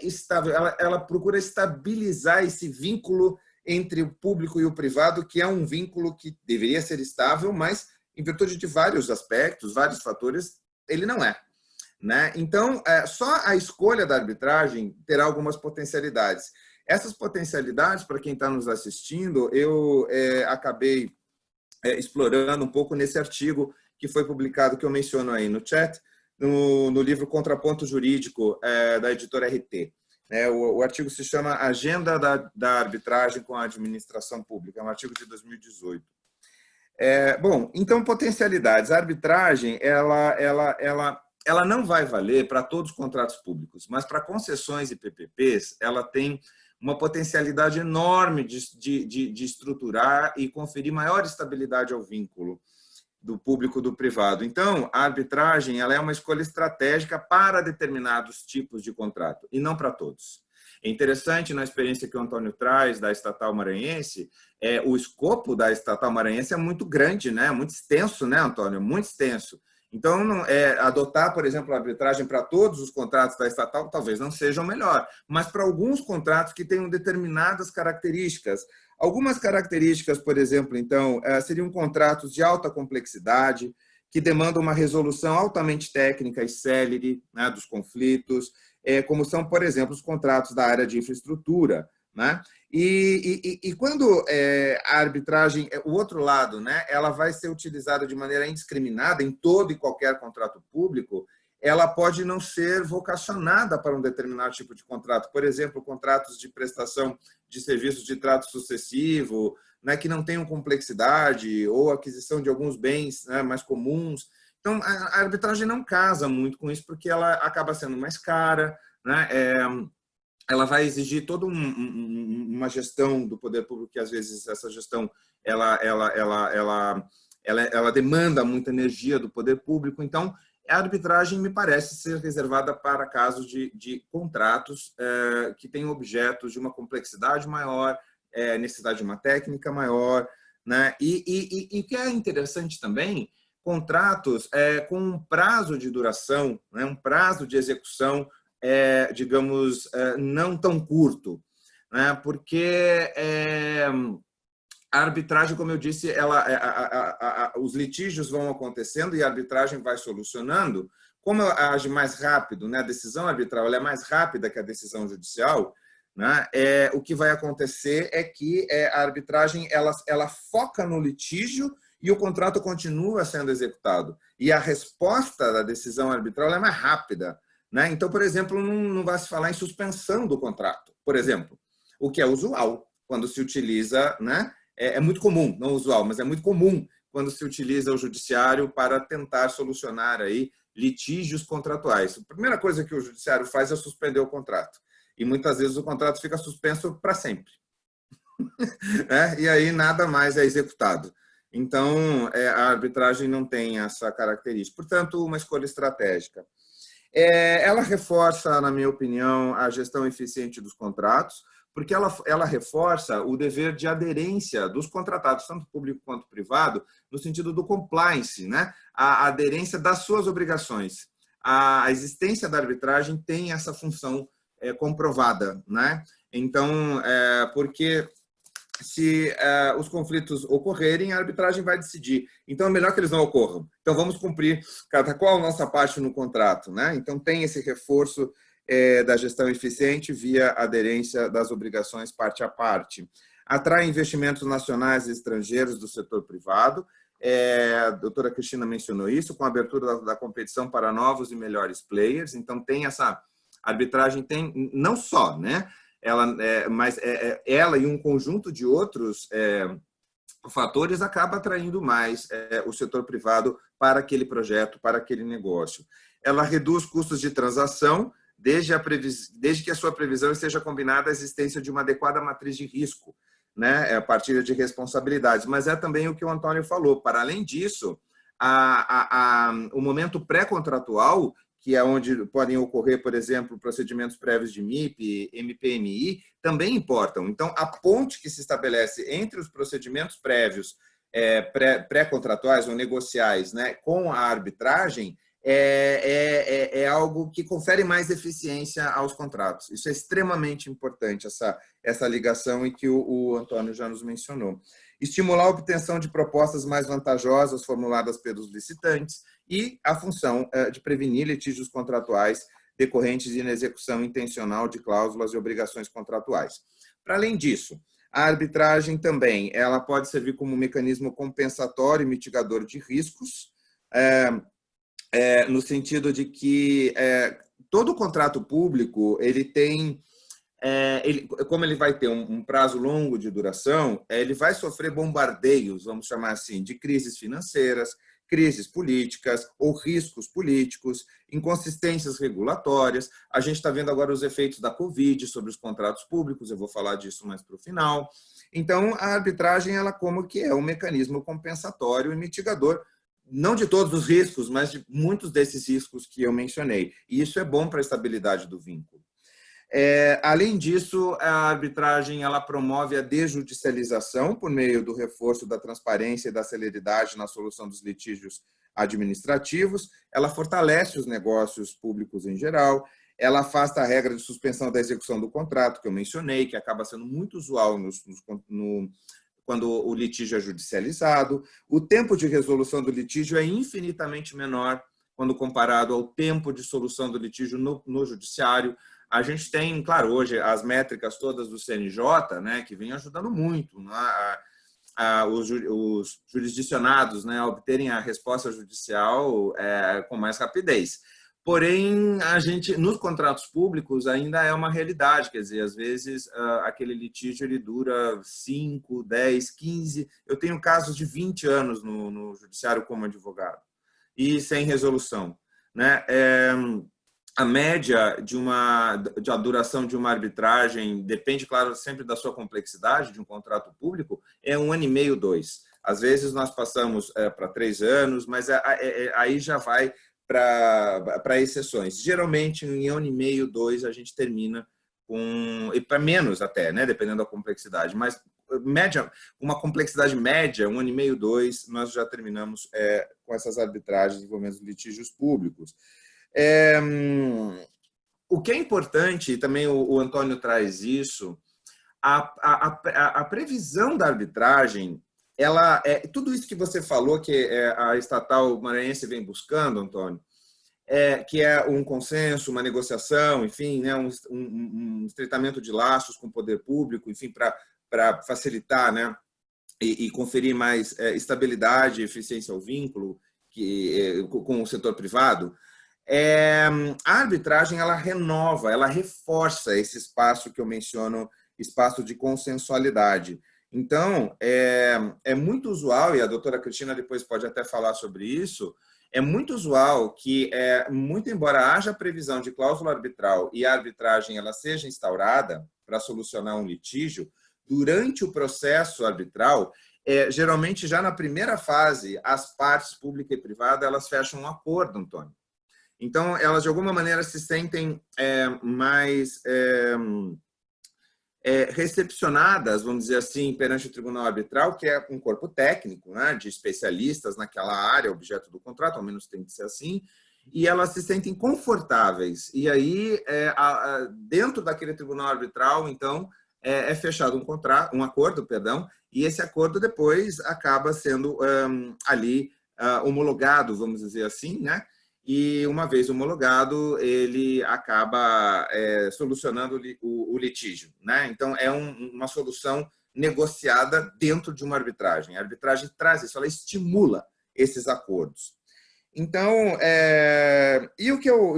estável. Ela procura estabilizar esse vínculo entre o público e o privado, que é um vínculo que deveria ser estável, mas, em virtude de vários aspectos, vários fatores, ele não é. Né? Então, só a escolha da arbitragem terá algumas potencialidades. Essas potencialidades, para quem está nos assistindo, eu acabei explorando um pouco nesse artigo que foi publicado, que eu menciono aí no chat, no livro Contraponto Jurídico, da editora RT. O artigo se chama Agenda da Arbitragem com a Administração Pública, é um artigo de 2018. Bom, então, potencialidades. A arbitragem, ela não vai valer para todos os contratos públicos, mas para concessões e PPPs, ela tem uma potencialidade enorme de estruturar e conferir maior estabilidade ao vínculo do público do privado. Então, a arbitragem ela é uma escolha estratégica para determinados tipos de contrato, e não para todos. É interessante, na experiência que o Antônio traz da Estatal Maranhense, o escopo da Estatal Maranhense é muito grande, né? Muito extenso, né, Antônio? Muito extenso. Então, adotar, por exemplo, a arbitragem para todos os contratos da estatal talvez não seja o melhor, mas para alguns contratos que tenham determinadas características. Algumas características, por exemplo, então, seriam contratos de alta complexidade, que demandam uma resolução altamente técnica e célere, né, dos conflitos, como são, por exemplo, os contratos da área de infraestrutura. Né? E quando a arbitragem, o outro lado, né, ela vai ser utilizada de maneira indiscriminada em todo e qualquer contrato público, ela pode não ser vocacionada para um determinado tipo de contrato. Por exemplo, contratos de prestação de serviços de trato sucessivo, né, que não tenham complexidade, ou aquisição de alguns bens, né, mais comuns. Então, a arbitragem não casa muito com isso, porque ela acaba sendo mais cara, né? Ela vai exigir toda uma gestão do poder público, que às vezes essa gestão ela demanda muita energia do poder público. Então, a arbitragem me parece ser reservada para casos de contratos que têm objetos de uma complexidade maior, necessidade de uma técnica maior, né? E que é interessante também, contratos com um prazo de duração, né? Um prazo de execução digamos, não tão curto, né? Porque a arbitragem, como eu disse, os litígios vão acontecendo e a arbitragem vai solucionando. Como ela age mais rápido, né? A decisão arbitral ela é mais rápida que a decisão judicial, né? O que vai acontecer é que a arbitragem ela foca no litígio e o contrato continua sendo executado. E a resposta da decisão arbitral é mais rápida, né? Então, por exemplo, não vai se falar em suspensão do contrato, por exemplo, o que é usual quando se utiliza, né? É muito comum, não usual, mas é muito comum quando se utiliza o judiciário para tentar solucionar aí litígios contratuais. A primeira coisa que o judiciário faz é suspender o contrato. E muitas vezes o contrato fica suspenso para sempre. E aí nada mais é executado. Então, a arbitragem não tem essa característica. Portanto, uma escolha estratégica. Ela reforça, na minha opinião, a gestão eficiente dos contratos, porque ela reforça o dever de aderência dos contratados, tanto público quanto privado, no sentido do compliance, né? A aderência das suas obrigações. A existência da arbitragem tem essa função comprovada, né? Então, porque se os conflitos ocorrerem, a arbitragem vai decidir. Então, é melhor que eles não ocorram. Então, vamos cumprir cada qual a nossa parte no contrato, né? Então, tem esse reforço da gestão eficiente via aderência das obrigações parte a parte. Atrai investimentos nacionais e estrangeiros do setor privado. A doutora Cristina mencionou isso, com a abertura da competição para novos e melhores players. Então, tem essa arbitragem, tem não só, né? Mas ela e um conjunto de outros fatores acaba atraindo mais o setor privado para aquele projeto, para aquele negócio. Ela reduz custos de transação, desde que a sua previsão esteja combinada a existência de uma adequada matriz de risco, né? A partilha de responsabilidades. Mas é também o que o Antônio falou. Para além disso, o momento pré-contratual, que é onde podem ocorrer, por exemplo, procedimentos prévios de MIP, MPMI, também importam. Então, a ponte que se estabelece entre os procedimentos prévios pré-contratuais ou negociais, né, com a arbitragem é algo que confere mais eficiência aos contratos. Isso é extremamente importante, essa ligação em que o Antônio já nos mencionou. Estimular a obtenção de propostas mais vantajosas formuladas pelos licitantes e a função de prevenir litígios contratuais decorrentes de inexecução intencional de cláusulas e obrigações contratuais. Para além disso, a arbitragem também ela pode servir como um mecanismo compensatório e mitigador de riscos, no sentido de que todo contrato público ele tem como ele vai ter um prazo longo de duração, ele vai sofrer bombardeios, vamos chamar assim, de crises financeiras, crises políticas ou riscos políticos, inconsistências regulatórias. A gente está vendo agora os efeitos da Covid sobre os contratos públicos, eu vou falar disso mais para o final. Então, a arbitragem, ela como que é um mecanismo compensatório e mitigador, não de todos os riscos, mas de muitos desses riscos que eu mencionei. E isso é bom para a estabilidade do vínculo. Além disso, a arbitragem ela promove a desjudicialização por meio do reforço da transparência e da celeridade na solução dos litígios administrativos, ela fortalece os negócios públicos em geral, ela afasta a regra de suspensão da execução do contrato, que eu mencionei, que acaba sendo muito usual quando o litígio é judicializado. O tempo de resolução do litígio é infinitamente menor quando comparado ao tempo de solução do litígio no judiciário. A gente tem, claro, hoje as métricas todas do CNJ, né, que vem ajudando muito, né, os jurisdicionados, né, a obterem a resposta judicial com mais rapidez. Porém, a gente, nos contratos públicos, ainda é uma realidade, quer dizer, às vezes aquele litígio ele dura 5, 10, 15, eu tenho casos de 20 anos no judiciário como advogado, e sem resolução, né? A média de duração de uma arbitragem depende, claro, sempre da sua complexidade de um contrato público, é 1 ano e meio, 2. Às vezes nós passamos para 3 anos, mas aí já vai para exceções. Geralmente, em 1 ano e meio, 2, a gente termina e para menos até, né, dependendo da complexidade, mas uma complexidade média, 1 ano e meio, 2, nós já terminamos com essas arbitragens envolvendo litígios públicos. o que é importante, e também o Antônio traz isso, a previsão da arbitragem, ela tudo isso que você falou, que a estatal maranhense vem buscando, Antônio, que é um consenso, uma negociação, enfim, né, um estreitamento de laços com o poder público, enfim, para facilitar, né, e conferir mais estabilidade e eficiência ao vínculo com o setor privado. A arbitragem, ela renova, ela reforça esse espaço que eu menciono, espaço de consensualidade. Então, é muito usual, e a doutora Cristina depois pode até falar sobre isso, é muito usual que, muito embora haja previsão de cláusula arbitral e a arbitragem ela seja instaurada para solucionar um litígio, durante o processo arbitral, geralmente já na primeira fase, as partes pública e privada elas fecham um acordo, Antônio. Então, elas de alguma maneira se sentem mais recepcionadas, vamos dizer assim, perante o tribunal arbitral, que é um corpo técnico, né, de especialistas naquela área, objeto do contrato, ao menos tem que ser assim, e elas se sentem confortáveis. E aí, dentro daquele tribunal arbitral, então, é fechado um acordo, e esse acordo depois acaba sendo ali homologado, vamos dizer assim, né? E uma vez homologado, ele acaba solucionando o litígio, né? Então, é uma solução negociada dentro de uma arbitragem. A arbitragem traz isso, ela estimula esses acordos. Então,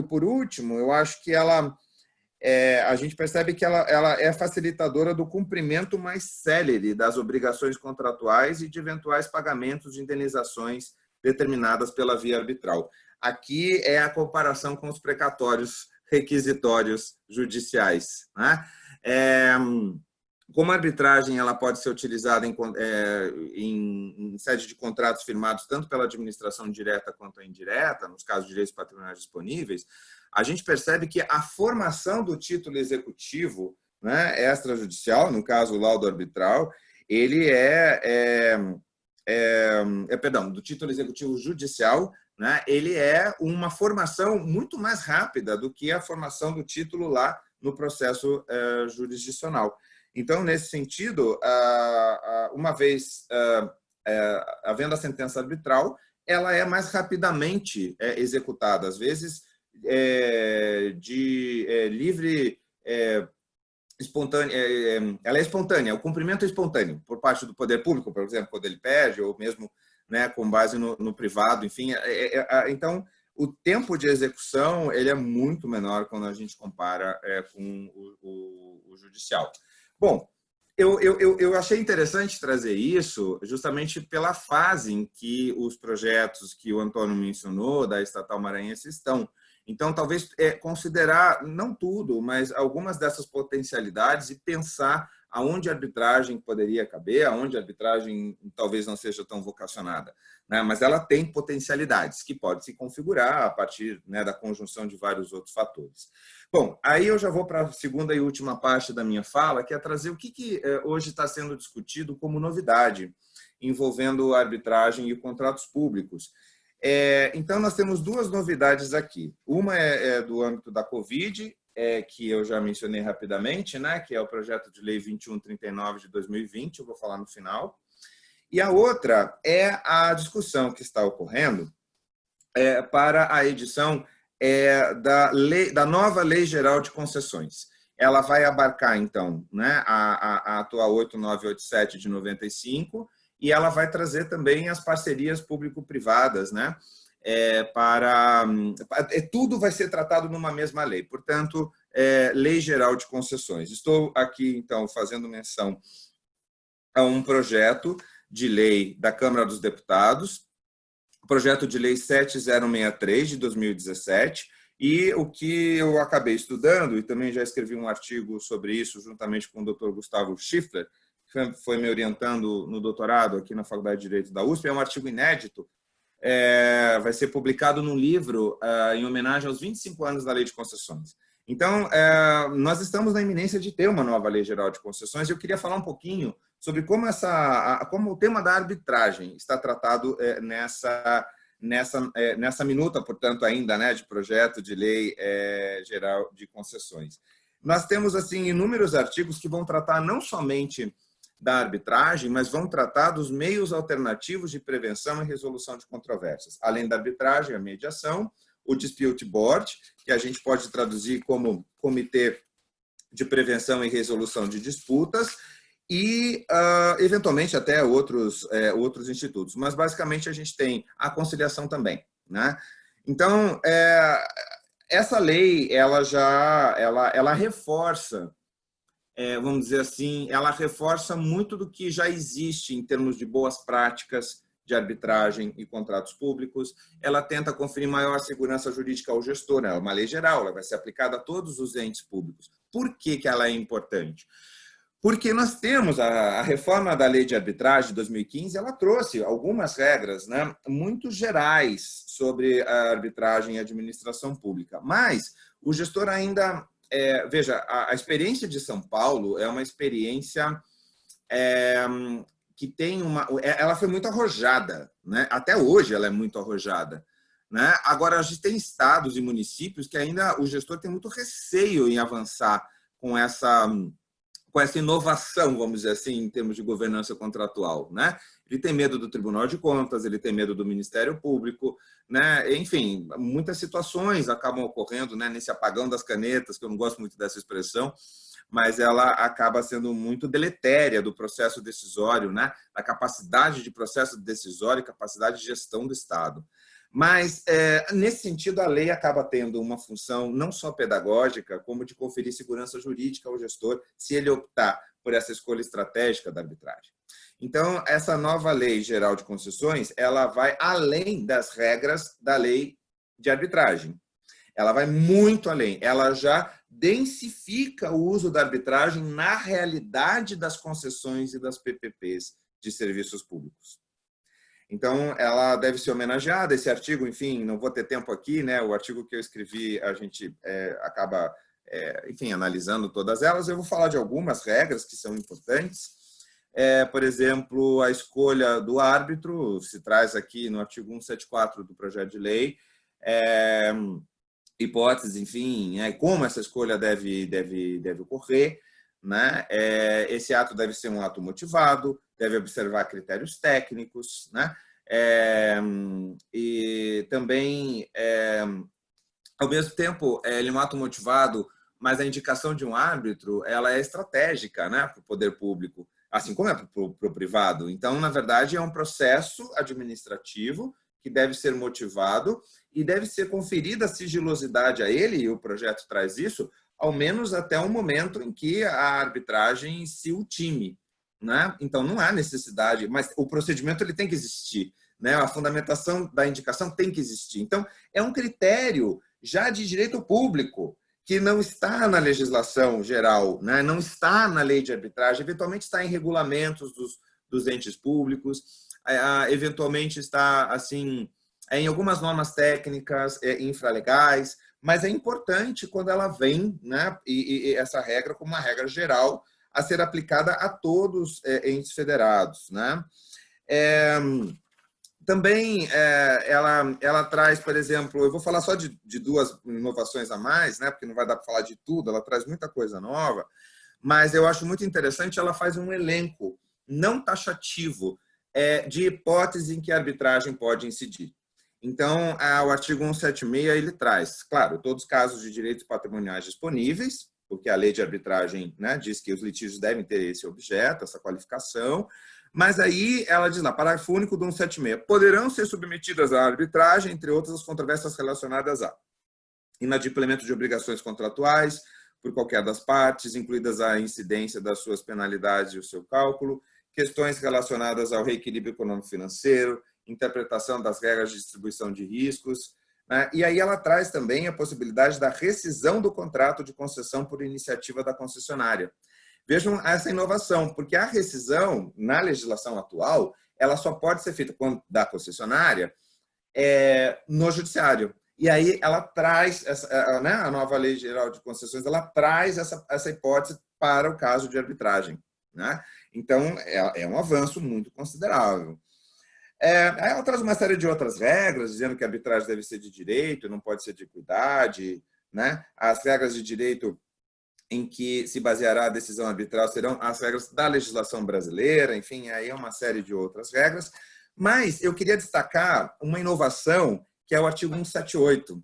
por último, eu acho que a gente percebe que ela é facilitadora do cumprimento mais célere das obrigações contratuais e de eventuais pagamentos de indenizações determinadas pela via arbitral. Aqui é a comparação com os precatórios requisitórios judiciais, né? Como a arbitragem ela pode ser utilizada em sede de contratos firmados tanto pela administração direta quanto indireta, nos casos de direitos patrimoniais disponíveis, a gente percebe que a formação do título executivo, né, extrajudicial, no caso o laudo arbitral, ele do título executivo judicial, né, ele é uma formação muito mais rápida do que a formação do título lá no processo jurisdicional. Então, nesse sentido, uma vez havendo a sentença arbitral, ela é mais rapidamente executada, às vezes livre, espontânea, ela é espontânea, o cumprimento é espontâneo por parte do poder público, por exemplo, quando ele pede, ou mesmo, né, com base no privado, enfim. Então, o tempo de execução ele é muito menor quando a gente compara com o judicial. Bom, eu achei interessante trazer isso justamente pela fase em que os projetos que o Antônio mencionou, da Estatal Maranhense, estão. Então, talvez considerar, não tudo, mas algumas dessas potencialidades e pensar aonde a arbitragem poderia caber, aonde a arbitragem talvez não seja tão vocacionada, né? Mas ela tem potencialidades que podem se configurar a partir, né, da conjunção de vários outros fatores. Bom, aí eu já vou para a segunda e última parte da minha fala, que é trazer o que hoje está sendo discutido como novidade envolvendo a arbitragem e contratos públicos. Então, nós temos duas novidades aqui. Uma é do âmbito da Covid, que eu já mencionei rapidamente, né, que é o projeto de lei 2139 de 2020, eu vou falar no final. E a outra é a discussão que está ocorrendo para a edição da nova Lei Geral de Concessões. Ela vai abarcar, então, né, a atual 8987 de 95, e ela vai trazer também as parcerias público-privadas, né? Tudo vai ser tratado numa mesma lei. Portanto, Lei Geral de Concessões. Estou aqui, então, fazendo menção a um projeto de lei da Câmara dos Deputados, projeto de lei 7063 de 2017, e o que eu acabei estudando, e também já escrevi um artigo sobre isso juntamente com o Dr. Gustavo Schiffler, que foi me orientando no doutorado aqui na Faculdade de Direito da USP, é um artigo inédito, vai ser publicado num livro em homenagem aos 25 anos da Lei de Concessões. Então, nós estamos na iminência de ter uma nova Lei Geral de Concessões, e eu queria falar um pouquinho sobre como o tema da arbitragem está tratado nessa minuta, portanto, ainda, né, de projeto de lei geral de concessões. Nós temos, assim, inúmeros artigos que vão tratar não somente da arbitragem, mas vão tratar dos meios alternativos de prevenção e resolução de controvérsias. Além da arbitragem, a mediação, o dispute board, que a gente pode traduzir como comitê de prevenção e resolução de disputas, e, eventualmente, até outros institutos. Mas, basicamente, a gente tem a conciliação também, né? Então, essa lei, ela reforça, vamos dizer assim, ela reforça muito do que já existe em termos de boas práticas de arbitragem e contratos públicos. Ela tenta conferir maior segurança jurídica ao gestor. É uma lei geral, ela vai ser aplicada a todos os entes públicos. Por que ela é importante? Porque nós temos a reforma da lei de arbitragem de 2015, ela trouxe algumas regras, né, muito gerais sobre a arbitragem e administração pública. Mas o gestor ainda... veja, a experiência de São Paulo é uma experiência que tem ela foi muito arrojada, né? Até hoje ela é muito arrojada, né? Agora, a gente tem estados e municípios que ainda o gestor tem muito receio em avançar com essa inovação, vamos dizer assim, em termos de governança contratual, né? Ele tem medo do Tribunal de Contas, ele tem medo do Ministério Público, né? Enfim, muitas situações acabam ocorrendo, né, nesse apagão das canetas, que eu não gosto muito dessa expressão, mas ela acaba sendo muito deletéria do processo decisório, né? Da capacidade de processo decisório e capacidade de gestão do Estado. Mas, nesse sentido, a lei acaba tendo uma função não só pedagógica, como de conferir segurança jurídica ao gestor, se ele optar por essa escolha estratégica da arbitragem. Então, essa nova lei geral de concessões, ela vai além das regras da lei de arbitragem. Ela vai muito além. Ela já densifica o uso da arbitragem na realidade das concessões e das PPPs de serviços públicos. Então, ela deve ser homenageada. Esse artigo, enfim, não vou ter tempo aqui, né? O artigo que eu escrevi, a gente acaba, enfim, analisando todas elas. Eu vou falar de algumas regras que são importantes. Por exemplo, a escolha do árbitro, se traz aqui no artigo 174 do projeto de lei, hipóteses, enfim, como essa escolha deve ocorrer, né? Esse ato deve ser um ato motivado, deve observar critérios técnicos, né? E também, ao mesmo tempo, ele é um ato motivado, mas a indicação de um árbitro, ela é estratégica, né, para o poder público, assim como é para o privado. Então, na verdade, é um processo administrativo que deve ser motivado e deve ser conferida sigilosidade a ele, e o projeto traz isso, ao menos até o momento em que a arbitragem se ultime, né? Então, não há necessidade, mas o procedimento ele tem que existir, né? A fundamentação da indicação tem que existir. Então, é um critério já de direito público, que não está na legislação geral, né? Não está na lei de arbitragem, eventualmente está em regulamentos dos entes públicos, eventualmente está assim, em algumas normas técnicas, infralegais, mas é importante quando ela vem, né, e essa regra como uma regra geral a ser aplicada a todos entes federados, né? Também ela traz, por exemplo, eu vou falar só de duas inovações a mais, né, porque não vai dar para falar de tudo, ela traz muita coisa nova, mas eu acho muito interessante, ela faz um elenco não taxativo de hipóteses em que a arbitragem pode incidir. Então, o artigo 176, ele traz, claro, todos os casos de direitos patrimoniais disponíveis, porque a lei de arbitragem, né, diz que os litígios devem ter esse objeto, essa qualificação, mas aí ela diz lá, parágrafo único do 176, poderão ser submetidas à arbitragem, entre outras, as controvérsias relacionadas a inadimplemento de obrigações contratuais por qualquer das partes, incluídas a incidência das suas penalidades e o seu cálculo, questões relacionadas ao reequilíbrio econômico-financeiro, interpretação das regras de distribuição de riscos, né? E aí ela traz também a possibilidade da rescisão do contrato de concessão por iniciativa da concessionária. Vejam essa inovação, porque a rescisão, na legislação atual, ela só pode ser feita da concessionária no judiciário. E aí ela traz, né, a nova Lei Geral de Concessões, ela traz essa hipótese para o caso de arbitragem, né? Então, é um avanço muito considerável. Ela traz uma série de outras regras, dizendo que a arbitragem deve ser de direito, não pode ser de equidade, né? As regras de direito em que se baseará a decisão arbitral serão as regras da legislação brasileira, enfim, aí é uma série de outras regras. Mas eu queria destacar uma inovação, que é o artigo 178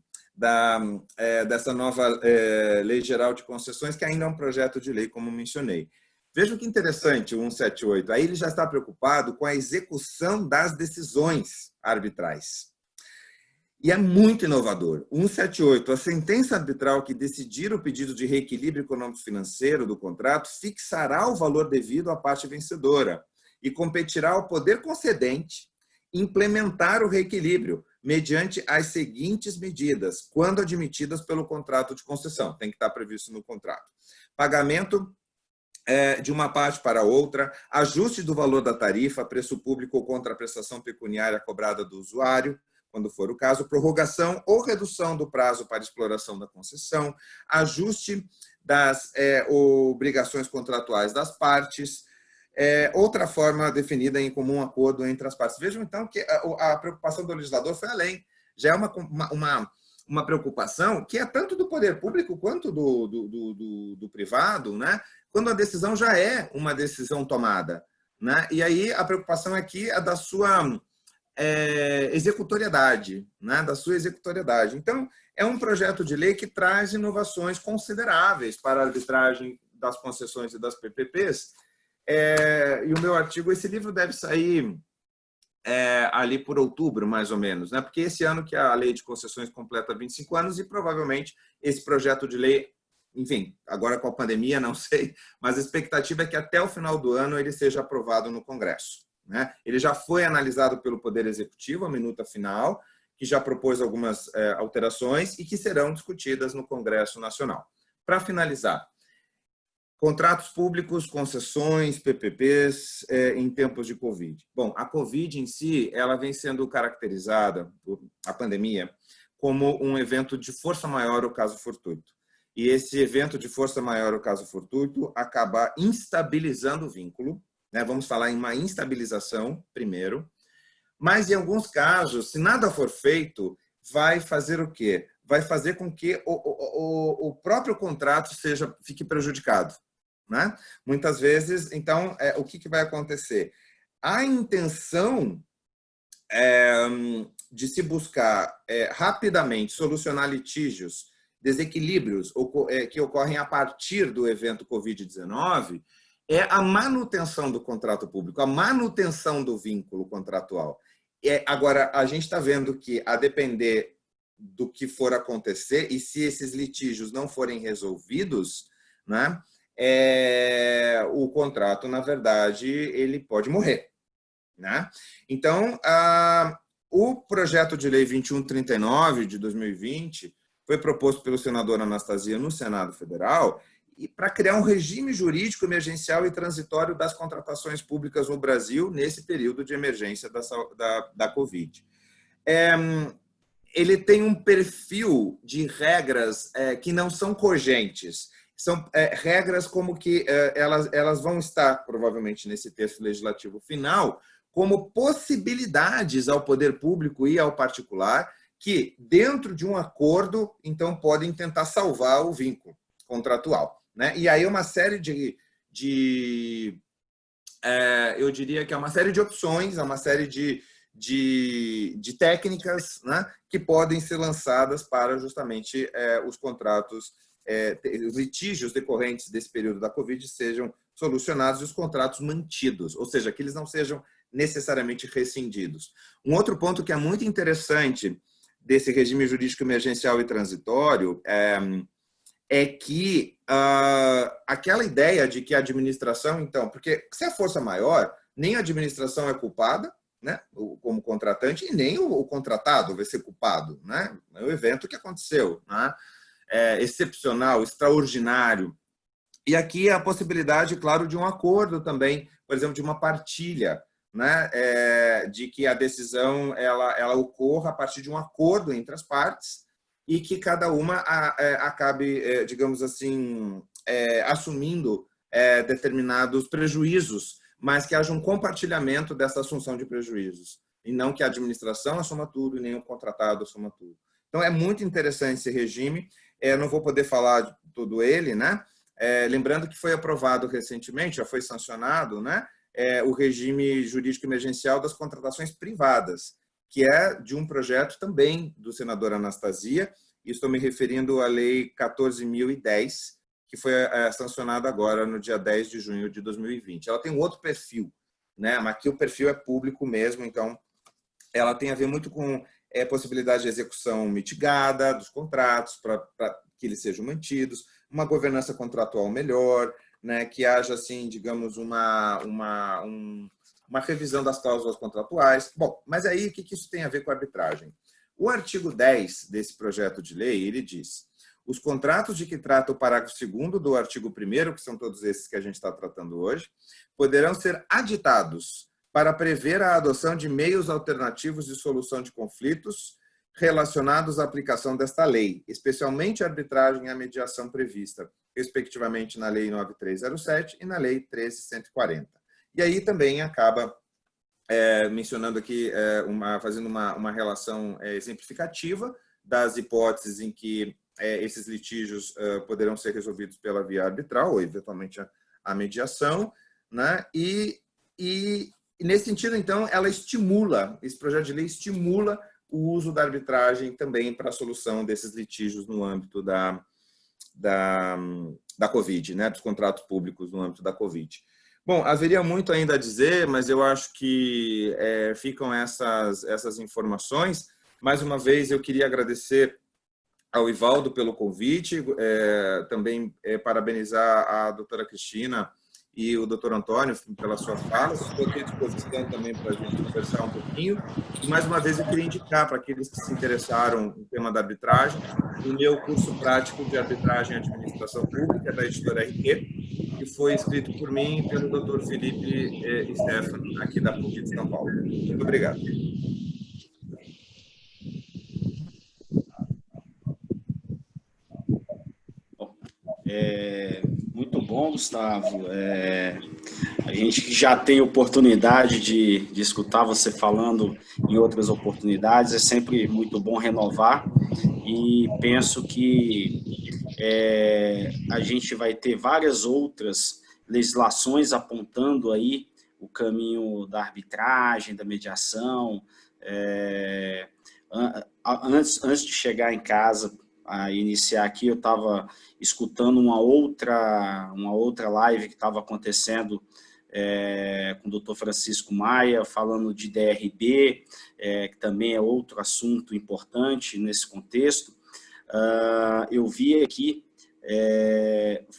dessa nova Lei Geral de Concessões, que ainda é um projeto de lei, como mencionei. Veja que interessante o 178. Aí ele já está preocupado com a execução das decisões arbitrais. E é muito inovador. 178. A sentença arbitral que decidir o pedido de reequilíbrio econômico-financeiro do contrato fixará o valor devido à parte vencedora e competirá ao poder concedente implementar o reequilíbrio mediante as seguintes medidas, quando admitidas pelo contrato de concessão. Tem que estar previsto no contrato. Pagamento de uma parte para outra, ajuste do valor da tarifa, preço público ou contraprestação pecuniária cobrada do usuário, quando for o caso, prorrogação ou redução do prazo para exploração da concessão, ajuste das obrigações contratuais das partes, outra forma definida em comum acordo entre as partes. Vejam, então, que a preocupação do legislador foi além. Já é uma preocupação que é tanto do poder público quanto do privado, né? Quando a decisão já é uma decisão tomada, né? E aí a preocupação aqui é da sua executoriedade, né? Da sua executoriedade. Então, é um projeto de lei que traz inovações consideráveis para a arbitragem das concessões e das PPPs. E o meu artigo, esse livro deve sair ali por outubro, mais ou menos, né? Porque esse ano que a lei de concessões completa 25 anos e provavelmente esse projeto de lei, enfim, agora com a pandemia, não sei, mas a expectativa é que até o final do ano ele seja aprovado no Congresso, né? Ele já foi analisado pelo Poder Executivo, a minuta final, que já propôs algumas alterações e que serão discutidas no Congresso Nacional. Para finalizar, contratos públicos, concessões, PPPs, em tempos de Covid. Bom, a Covid em si, ela vem sendo caracterizada, a pandemia, como um evento de força maior ou caso fortuito. E esse evento de força maior ou caso fortuito acaba instabilizando o vínculo, né? Vamos falar em uma instabilização primeiro, mas em alguns casos, se nada for feito, vai fazer o quê? Vai fazer com que o próprio contrato fique prejudicado, né? Muitas vezes, então, o que vai acontecer? A intenção de se buscar rapidamente solucionar litígios, desequilíbrios que ocorrem a partir do evento Covid-19 é a manutenção do contrato público, a manutenção do vínculo contratual. Agora, a gente está vendo que, a depender do que for acontecer, e se esses litígios não forem resolvidos, né, o contrato, na verdade, ele pode morrer, né? Então, o projeto de lei 2139 de 2020 foi proposto pelo senador Anastasia no Senado Federal para criar um regime jurídico emergencial e transitório das contratações públicas no Brasil nesse período de emergência da Covid. Ele tem um perfil de regras que não são cogentes. São regras como que elas vão estar, provavelmente, nesse texto legislativo final, como possibilidades ao poder público e ao particular que, dentro de um acordo, então, podem tentar salvar o vínculo contratual, né? E aí uma série eu diria que é uma série de opções, é uma série de técnicas, né, que podem ser lançadas para justamente os contratos, os litígios decorrentes desse período da Covid sejam solucionados e os contratos mantidos, ou seja, que eles não sejam necessariamente rescindidos. Um outro ponto que é muito interessante desse regime jurídico emergencial e transitório é que aquela ideia de que a administração, então, porque se a força maior, nem a administração é culpada, né, como contratante, e nem o contratado vai ser culpado, né? É o evento que aconteceu, né? Excepcional, extraordinário. E aqui a possibilidade, claro, de um acordo também, por exemplo, de uma partilha, né? De que a decisão ela ocorra a partir de um acordo entre as partes e que cada uma acabe, digamos assim, assumindo determinados prejuízos, mas que haja um compartilhamento dessa assunção de prejuízos. e não que a administração assuma tudo e nem o contratado assuma tudo. Então, é muito interessante esse regime. Eu não vou poder falar de todo ele, né? Lembrando que foi aprovado recentemente, já foi sancionado, né? O regime jurídico emergencial das contratações privadas, que é de um projeto também do senador Anastasia, e estou me referindo à Lei 14.010, que foi sancionada agora no dia 10 de junho de 2020. Ela tem um outro perfil, né? Mas aqui o perfil é público mesmo, então ela tem a ver muito com possibilidade de execução mitigada dos contratos para que eles sejam mantidos, uma governança contratual melhor, né? Que haja, assim, digamos, uma revisão das cláusulas contratuais. Bom, mas aí o que isso tem a ver com a arbitragem? O artigo 10 desse projeto de lei, ele diz: os contratos de que trata o parágrafo 2º do artigo 1º, que são todos esses que a gente está tratando hoje, poderão ser aditados para prever a adoção de meios alternativos de solução de conflitos relacionados à aplicação desta lei, especialmente a arbitragem e a mediação prevista, respectivamente na Lei 9307 e na Lei 13.140. E aí também acaba mencionando aqui, fazendo uma relação exemplificativa das hipóteses em que esses litígios poderão ser resolvidos pela via arbitral ou, eventualmente, a mediação, né? E nesse sentido, então, esse projeto de lei estimula o uso da arbitragem também para a solução desses litígios no âmbito da Covid, né? Dos contratos públicos no âmbito da Covid. Bom, haveria muito ainda a dizer, mas eu acho que ficam essas informações. Mais uma vez, eu queria agradecer ao Ivaldo pelo convite, também parabenizar a doutora Cristina e o doutor Antônio pelas suas falas. Estou aqui à disposição também para a gente conversar um pouquinho. E, mais uma vez, eu queria indicar para aqueles que se interessaram no tema da arbitragem, o meu curso prático de arbitragem e administração pública da editora RQ, que foi escrito por mim e pelo doutor Felipe Stefano, aqui da PUC de São Paulo. Muito obrigado. Muito bom, Gustavo. A gente já tem oportunidade de escutar você falando em outras oportunidades, é sempre muito bom renovar, e penso que a gente vai ter várias outras legislações apontando aí o caminho da arbitragem, da mediação. Antes de chegar em casa, a iniciar aqui, eu estava escutando uma outra live que estava acontecendo com o doutor Francisco Maia, falando de DRB, que também é outro assunto importante nesse contexto. Eu vi aqui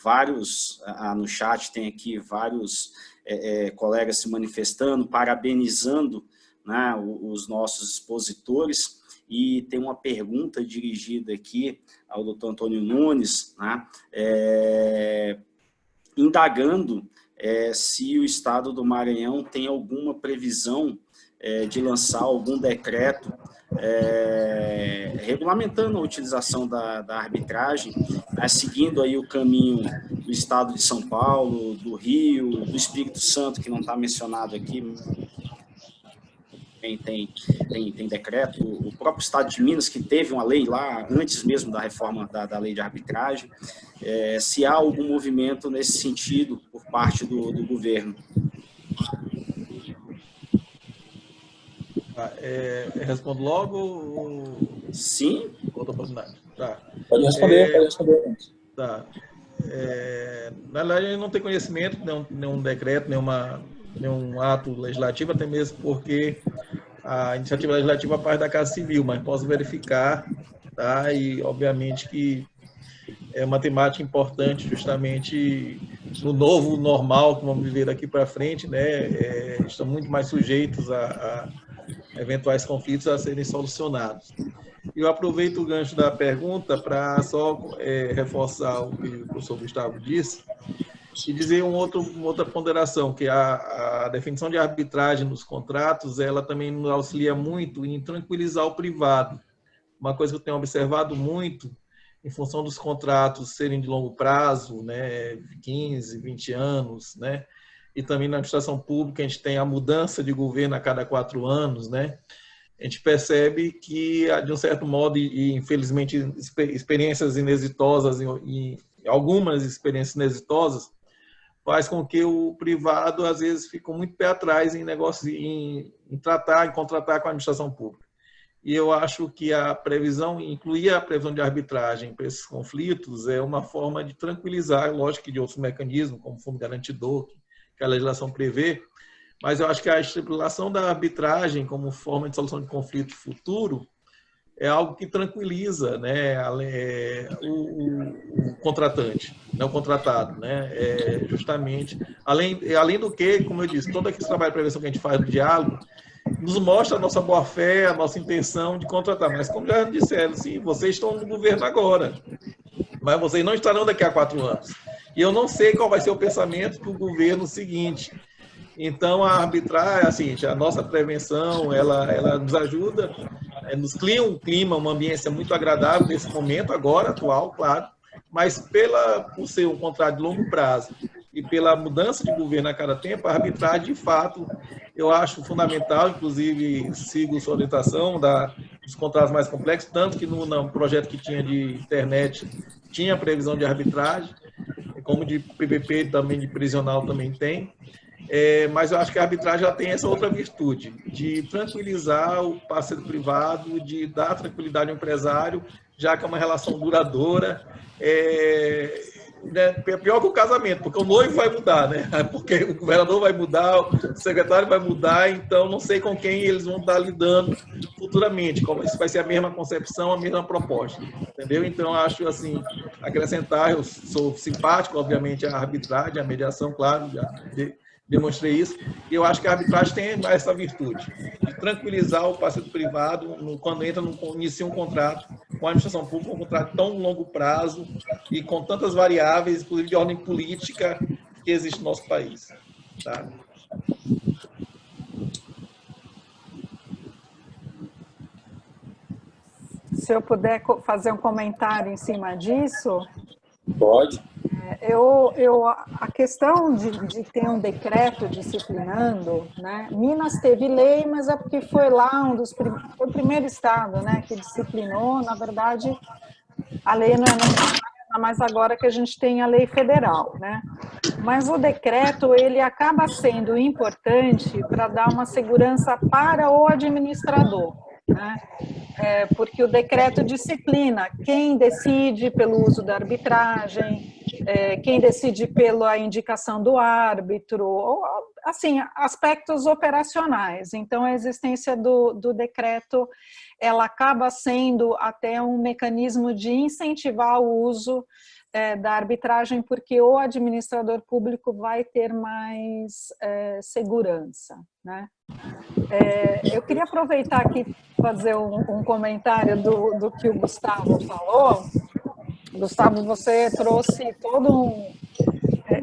vários, no chat tem aqui vários colegas se manifestando, parabenizando, né, os nossos expositores. E tem uma pergunta dirigida aqui ao doutor Antônio Nunes, né, indagando se o Estado do Maranhão tem alguma previsão de lançar algum decreto regulamentando a utilização da arbitragem, né, seguindo aí o caminho do Estado de São Paulo, do Rio, do Espírito Santo, que não está mencionado aqui. Tem decreto, o próprio Estado de Minas, que teve uma lei lá, antes mesmo da reforma da lei de arbitragem, se há algum movimento nesse sentido por parte do governo. Respondo logo ou... Sim. Outra oportunidade. Tá. Pode responder. Tá. Na verdade, não tem conhecimento, nenhum decreto, nenhum ato legislativo, até mesmo porque a iniciativa legislativa parte da Casa Civil, mas posso verificar, tá? E obviamente que é uma temática importante justamente no novo normal que vamos viver daqui para frente, né? Estão muito mais sujeitos a eventuais conflitos a serem solucionados. Eu aproveito o gancho da pergunta para só reforçar o que o professor Gustavo disse e dizer uma outra ponderação, que a definição de arbitragem nos contratos, ela também nos auxilia muito em tranquilizar o privado. Uma coisa que eu tenho observado muito, em função dos contratos serem de longo prazo, né, 15, 20 anos, né, e também na administração pública a gente tem a mudança de governo a cada 4 anos, né? A gente percebe que, de um certo modo, e infelizmente experiências inexitosas, e algumas experiências inexitosas, faz com que o privado, às vezes, fique muito pé atrás em negócio, em contratar com a administração pública. E eu acho que a previsão, incluir a previsão de arbitragem para esses conflitos, é uma forma de tranquilizar, lógico que de outros mecanismos, como fundo garantidor, que a legislação prevê, mas eu acho que a estipulação da arbitragem como forma de solução de conflito futuro é algo que tranquiliza, né, o contratante, não o contratado, né, justamente. Além do que, como eu disse, todo aquele trabalho de prevenção que a gente faz do diálogo nos mostra a nossa boa-fé, a nossa intenção de contratar. Mas, como já disseram, sim, vocês estão no governo agora, mas vocês não estarão daqui a 4 anos. E eu não sei qual vai ser o pensamento do governo seguinte. Então, a arbitragem, assim, a nossa prevenção, ela nos ajuda, nos cria um clima, uma ambiência muito agradável nesse momento agora, atual, claro, mas por ser um contrato de longo prazo e pela mudança de governo a cada tempo, a arbitragem, de fato, eu acho fundamental, inclusive sigo sua orientação dos contratos mais complexos, tanto que no projeto que tinha de internet tinha previsão de arbitragem, como de PPP também, de prisional também tem. Mas eu acho que a arbitragem ela tem essa outra virtude, de tranquilizar o parceiro privado, de dar tranquilidade ao empresário, já que é uma relação duradoura, pior que o casamento, porque o noivo vai mudar, né? Porque o governador vai mudar, o secretário vai mudar, então não sei com quem eles vão estar lidando futuramente, como isso vai ser a mesma concepção, a mesma proposta, entendeu? Então, acho assim, acrescentar, eu sou simpático, obviamente, à arbitragem, à mediação, claro, já demonstrei isso, e eu acho que a arbitragem tem essa virtude, de tranquilizar o parceiro privado quando inicia um contrato com a administração pública, um contrato de tão longo prazo e com tantas variáveis, inclusive de ordem política, que existe no nosso país. Tá? Se eu puder fazer um comentário em cima disso... Pode. A questão de ter um decreto disciplinando, né? Minas teve lei, mas é porque foi lá foi o primeiro estado, né, que disciplinou. Na verdade, a lei não é necessária, mas agora que a gente tem a lei federal, né? Mas o decreto, ele acaba sendo importante para dar uma segurança para o administrador, né? Porque o decreto disciplina quem decide pelo uso da arbitragem, quem decide pela indicação do árbitro, ou, assim, aspectos operacionais. Então, a existência do decreto, ela acaba sendo até um mecanismo de incentivar o uso da arbitragem, porque o administrador público vai ter mais segurança, né? Eu queria aproveitar aqui fazer um comentário do que o Gustavo falou. Gustavo, você trouxe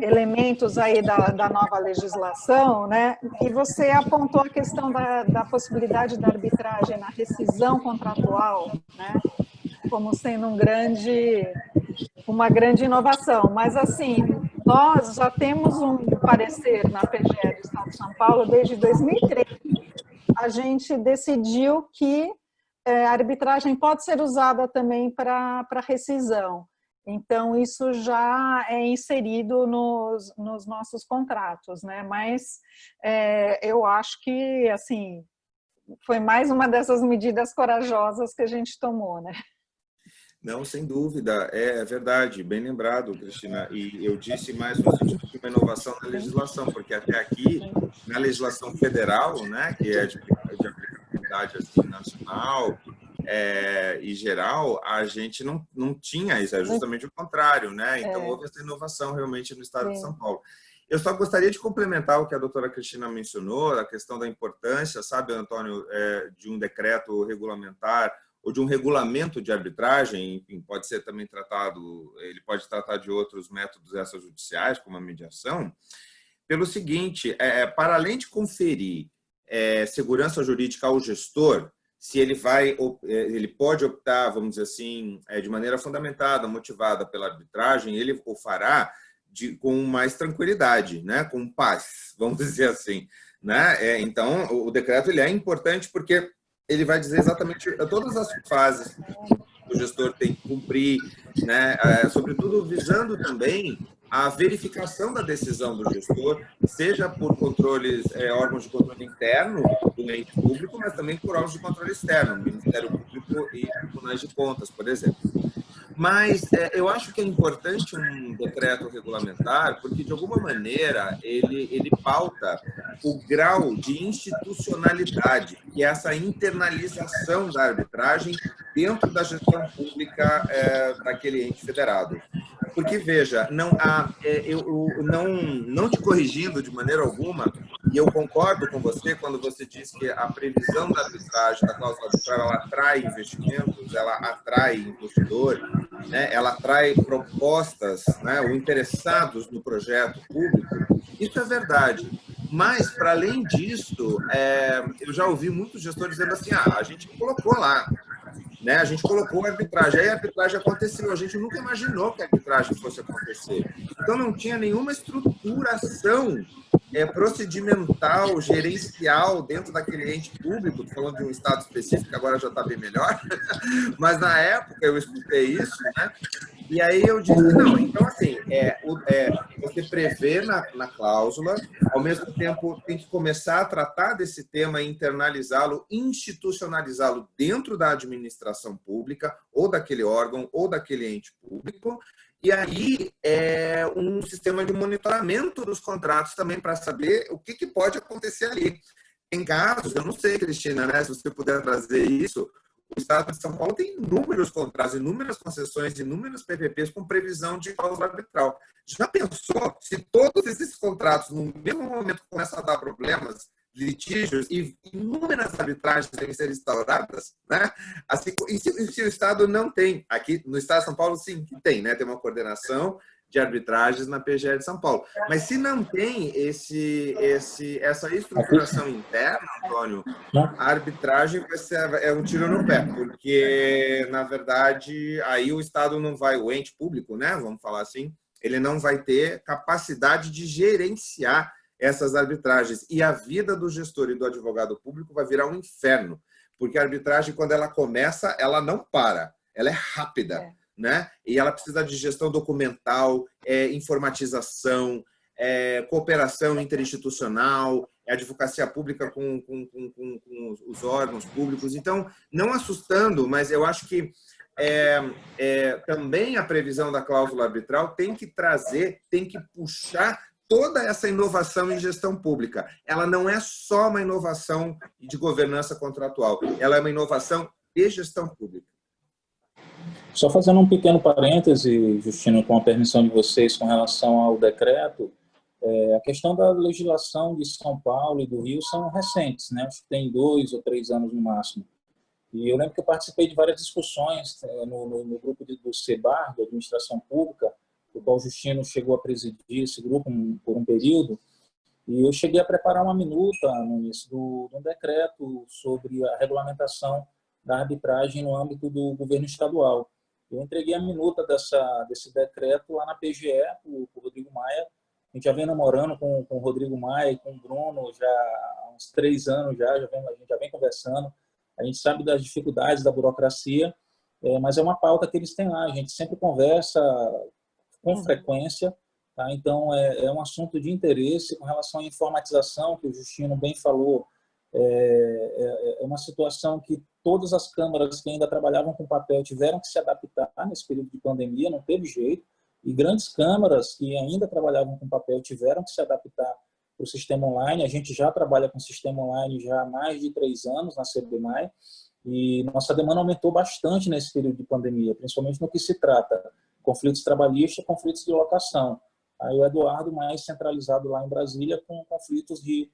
elementos aí da nova legislação, né? E você apontou a questão da possibilidade da arbitragem na rescisão contratual, né? Como sendo uma grande inovação. Mas, assim, nós já temos um parecer na PGE do Estado de São Paulo desde 2013. A gente decidiu que a arbitragem pode ser usada também para rescisão. Então, isso já é inserido nos nossos contratos, né? Mas eu acho que, assim, foi mais uma dessas medidas corajosas que a gente tomou, né? Não, sem dúvida, é verdade, bem lembrado, Cristina, e eu disse mais no sentido de uma inovação na legislação, porque até aqui, na legislação federal, né, que é de aplicabilidade assim, nacional e geral, a gente não tinha isso, é justamente o contrário, né? Então, houve essa inovação realmente no estado de São Paulo. Eu só gostaria de complementar o que a doutora Cristina mencionou, a questão da importância, sabe, Antônio, de um decreto regulamentar ou de um regulamento de arbitragem, enfim, pode ser também tratado, ele pode tratar de outros métodos extrajudiciais, como a mediação, pelo seguinte, para além de conferir segurança jurídica ao gestor, se ele pode optar, vamos dizer assim, de maneira fundamentada, motivada pela arbitragem, ele o fará com mais tranquilidade, né? Com paz, vamos dizer assim. Né? Então, o decreto ele é importante porque ele vai dizer exatamente todas as fases que o gestor tem que cumprir, né? Sobretudo visando também a verificação da decisão do gestor, seja por controles, órgãos de controle interno do ente público, mas também por órgãos de controle externo, Ministério Público e Tribunais de Contas, por exemplo. Mas eu acho que é importante um decreto regulamentar, porque, de alguma maneira, ele pauta o grau de institucionalidade, que é essa internalização da arbitragem dentro da gestão pública daquele ente federado. Porque, veja, não te corrigindo de maneira alguma, e eu concordo com você quando você diz que a previsão da arbitragem, da cláusula arbitral, ela atrai investimentos, ela atrai investidor, né? Ela atrai propostas, né? Ou interessados no projeto público. Isso é verdade. Mas, para além disso, eu já ouvi muitos gestores dizendo assim, a gente colocou lá, né? A gente colocou a arbitragem, aí a arbitragem aconteceu, a gente nunca imaginou que a arbitragem fosse acontecer. Então, não tinha nenhuma estruturação procedimental, gerencial dentro daquele ente público, estou falando de um estado específico, que agora já está bem melhor, mas na época eu escutei isso, né? E aí eu disse, não, então assim, você prevê na cláusula, ao mesmo tempo tem que começar a tratar desse tema e internalizá-lo, institucionalizá-lo dentro da administração pública, ou daquele órgão, ou daquele ente público, e aí um sistema de monitoramento dos contratos também para saber o que pode acontecer ali. Em casos, eu não sei, Cristina, né, se você puder trazer isso, o Estado de São Paulo tem inúmeros contratos, inúmeras concessões, inúmeros PPPs com previsão de cláusula arbitral. Já pensou se todos esses contratos, no mesmo momento, começam a dar problemas, litígios e inúmeras arbitragens devem ser instauradas, né? Assim, e se o Estado não tem? Aqui no Estado de São Paulo, sim, tem, né? Tem uma coordenação de arbitragens na PGE de São Paulo. Mas se não tem essa estruturação interna, Antônio, a arbitragem vai ser um tiro no pé, porque, na verdade, aí o Estado não vai, o ente público, né? Vamos falar assim, ele não vai ter capacidade de gerenciar essas arbitragens. E a vida do gestor e do advogado público vai virar um inferno, porque a arbitragem, quando ela começa, ela não para, ela é rápida, né? E ela precisa de gestão documental, informatização, cooperação interinstitucional, advocacia pública com os órgãos públicos. Então, não assustando, mas eu acho que também a previsão da cláusula arbitral tem que trazer, tem que puxar toda essa inovação em gestão pública. Ela não é só uma inovação de governança contratual, ela é uma inovação de gestão pública. Só fazendo um pequeno parêntese, Justino, com a permissão de vocês, com relação ao decreto, a questão da legislação de São Paulo e do Rio são recentes, né? Acho que tem 2 ou 3 anos no máximo. E eu lembro que eu participei de várias discussões no grupo do CEBAR, de Administração Pública, o qual o Justino chegou a presidir esse grupo por um período, e eu cheguei a preparar uma minuta no início de um decreto sobre a regulamentação da arbitragem no âmbito do governo estadual. Eu entreguei a minuta desse decreto lá na PGE, para o Rodrigo Maia. A gente já vem namorando com o Rodrigo Maia e com o Bruno já há uns 3 anos, a gente já vem conversando. A gente sabe das dificuldades da burocracia, mas é uma pauta que eles têm lá. A gente sempre conversa com frequência, tá? Então é um assunto de interesse com relação à informatização, que o Justino bem falou. É uma situação que todas as câmaras que ainda trabalhavam com papel tiveram que se adaptar nesse período de pandemia, não teve jeito, e grandes câmaras que ainda trabalhavam com papel tiveram que se adaptar para o sistema online. A gente já trabalha com sistema online já há mais de 3 anos na CBMAI, e nossa demanda aumentou bastante nesse período de pandemia, principalmente no que se trata conflitos trabalhistas, conflitos de locação. Aí o Eduardo mais centralizado lá em Brasília com conflitos de...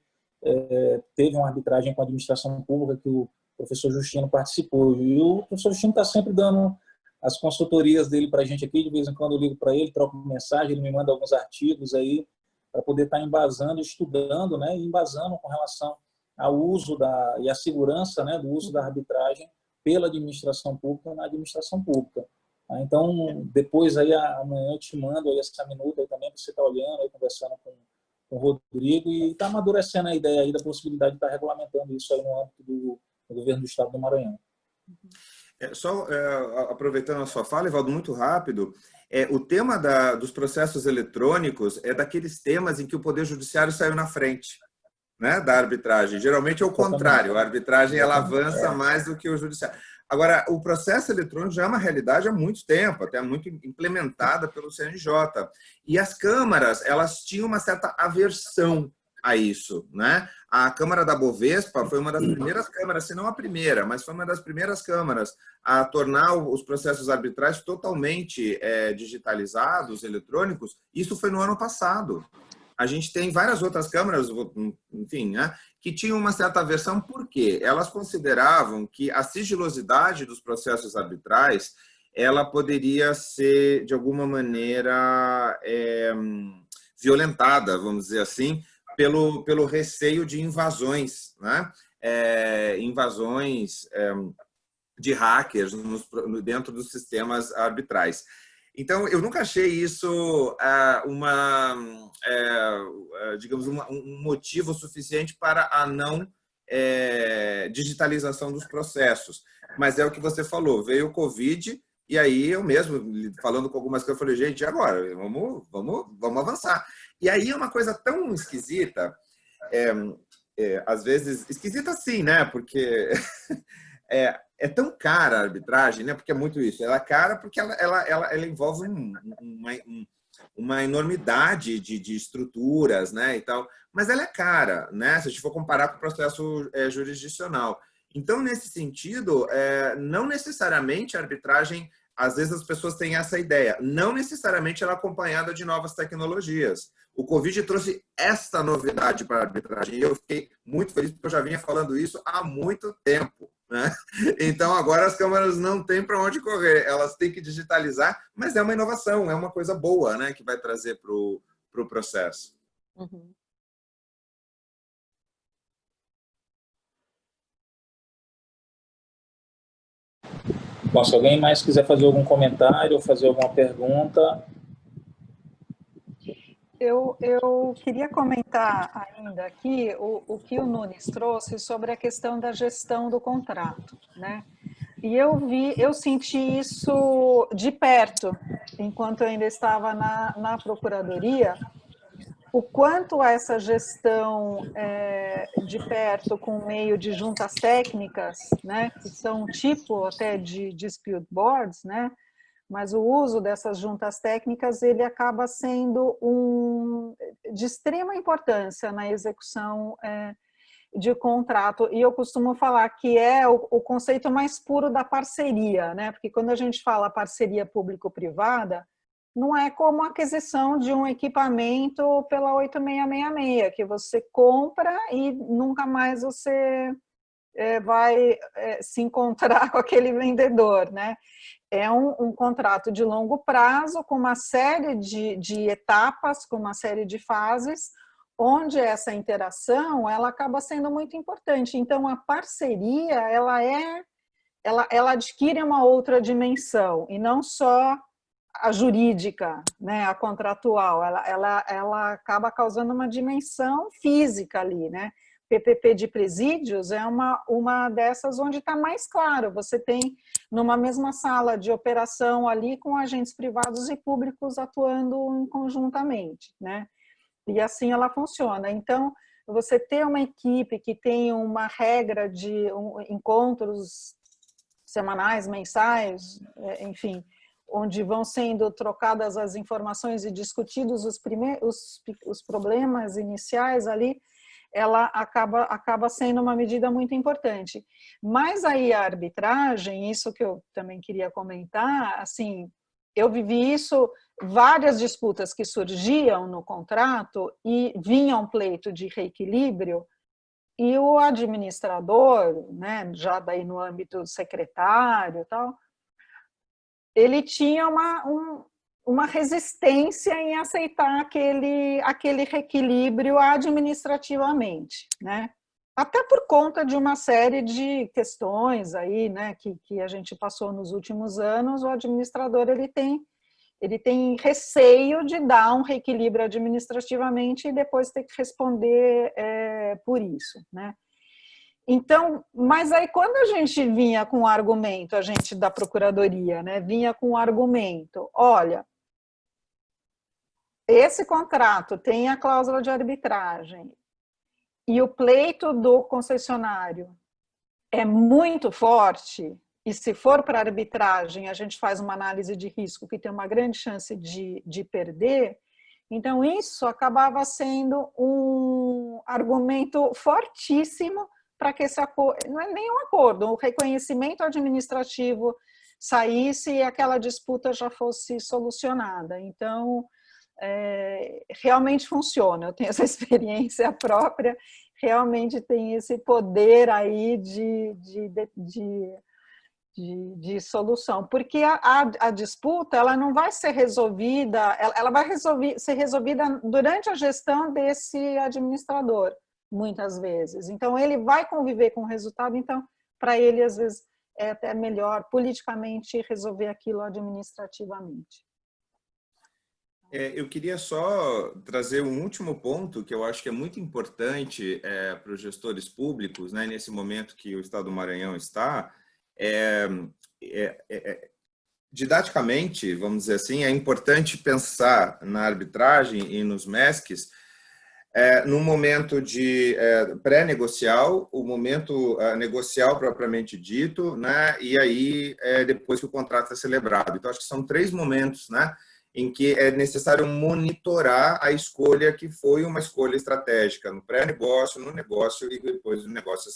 teve uma arbitragem com a administração pública que o professor Justino participou. E o professor Justino está sempre dando as consultorias dele para a gente aqui. De vez em quando eu ligo para ele, troco mensagem, ele me manda alguns artigos aí para poder estar embasando, estudando, né, e embasando com relação ao uso e à segurança, né, do uso da arbitragem pela administração pública na administração pública. Então, depois, aí, amanhã eu te mando aí essa minuta aí também, para você estar olhando, aí, conversando com o Rodrigo, e está amadurecendo a ideia aí da possibilidade de estar regulamentando isso aí no âmbito do governo do Estado do Maranhão. Só aproveitando a sua fala, Evaldo, muito rápido, o tema dos processos eletrônicos é daqueles temas em que o Poder Judiciário saiu na frente, né, da arbitragem. Geralmente é o contrário, a arbitragem ela avança mais do que o judiciário. Agora, o processo eletrônico já é uma realidade há muito tempo, até muito implementada pelo CNJ. E as câmaras, elas tinham uma certa aversão a isso, né? A Câmara da Bovespa foi uma das primeiras câmaras, se não a primeira, mas foi uma das primeiras câmaras a tornar os processos arbitrais totalmente digitalizados, eletrônicos. Isso foi no ano passado. A gente tem várias outras câmaras, enfim, né, que tinham uma certa aversão, por quê? Elas consideravam que a sigilosidade dos processos arbitrais ela poderia ser, de alguma maneira, violentada, vamos dizer assim, pelo receio de invasões, né? Invasões de hackers dentro dos sistemas arbitrais. Então, eu nunca achei isso digamos, um motivo suficiente para a não digitalização dos processos. Mas é o que você falou, veio o Covid, e aí eu mesmo, falando com algumas coisas, eu falei, gente, agora? Vamos avançar. E aí é uma coisa tão esquisita, às vezes, esquisita sim, né? Porque é tão cara a arbitragem, né? Porque é muito isso. Ela é cara porque ela envolve uma enormidade de estruturas, né? E tal. Mas ela é cara, né? Se a gente for comparar com o processo jurisdicional. Então, nesse sentido, não necessariamente a arbitragem, às vezes as pessoas têm essa ideia, não necessariamente ela é acompanhada de novas tecnologias. O Covid trouxe esta novidade para a arbitragem e eu fiquei muito feliz porque eu já vinha falando isso há muito tempo, né? Então, agora as câmaras não têm para onde correr, elas têm que digitalizar, mas é uma inovação, é uma coisa boa, né, que vai trazer para o processo. Uhum. Bom, se alguém mais quiser fazer algum comentário ou fazer alguma pergunta... Eu queria comentar ainda aqui o que o Nunes trouxe sobre a questão da gestão do contrato, né? E eu senti isso de perto, enquanto eu ainda estava na Procuradoria, o quanto essa gestão de perto com o meio de juntas técnicas, né, que são um tipo até de dispute boards, né, mas o uso dessas juntas técnicas ele acaba sendo de extrema importância na execução de contrato, e eu costumo falar que é o conceito mais puro da parceria, né? Porque quando a gente fala parceria público-privada, não é como a aquisição de um equipamento pela 8666, que você compra e nunca mais você vai se encontrar com aquele vendedor, né? É um contrato de longo prazo, com uma série de etapas, com uma série de fases, onde essa interação ela acaba sendo muito importante. Então, a parceria ela adquire uma outra dimensão, e não só a jurídica, né, a contratual, ela acaba causando uma dimensão física ali, né? PPP de presídios é uma dessas onde está mais claro, você tem numa mesma sala de operação ali com agentes privados e públicos atuando conjuntamente, né? E assim ela funciona. Então, você ter uma equipe que tem uma regra de encontros semanais, mensais, enfim, onde vão sendo trocadas as informações e discutidos os problemas iniciais ali, ela acaba sendo uma medida muito importante. Mas aí a arbitragem, isso que eu também queria comentar, assim, eu vivi isso, várias disputas que surgiam no contrato e vinham pleito de reequilíbrio, e o administrador, né, já daí no âmbito secretário e tal, ele tinha uma resistência em aceitar aquele reequilíbrio administrativamente, né? Até por conta de uma série de questões aí, né, que a gente passou nos últimos anos, o administrador ele tem receio de dar um reequilíbrio administrativamente e depois ter que responder por isso, né? Então, mas aí quando a gente vinha com o argumento, a gente da Procuradoria, né, vinha com o argumento, olha, esse contrato tem a cláusula de arbitragem e o pleito do concessionário é muito forte, e se for para arbitragem, a gente faz uma análise de risco que tem uma grande chance de perder, então isso acabava sendo um argumento fortíssimo para que esse acordo, não é nem um acordo, o reconhecimento administrativo saísse e aquela disputa já fosse solucionada. Então, realmente funciona, eu tenho essa experiência própria, realmente tem esse poder aí de solução, porque a disputa ela não vai ser resolvida, ela vai ser resolvida durante a gestão desse administrador, muitas vezes. Então, ele vai conviver com o resultado, então, para ele, às vezes, é até melhor politicamente resolver aquilo administrativamente. Eu queria só trazer um último ponto que eu acho que é muito importante para os gestores públicos, né, nesse momento que o Estado do Maranhão está. Didaticamente, vamos dizer assim, é importante pensar na arbitragem e nos MESCs no momento de pré-negocial, o momento negocial propriamente dito, né, e aí depois que o contrato é celebrado. Então, acho que são 3 momentos, né, em que é necessário monitorar a escolha que foi uma escolha estratégica, no pré-negócio, no negócio e depois do negócio,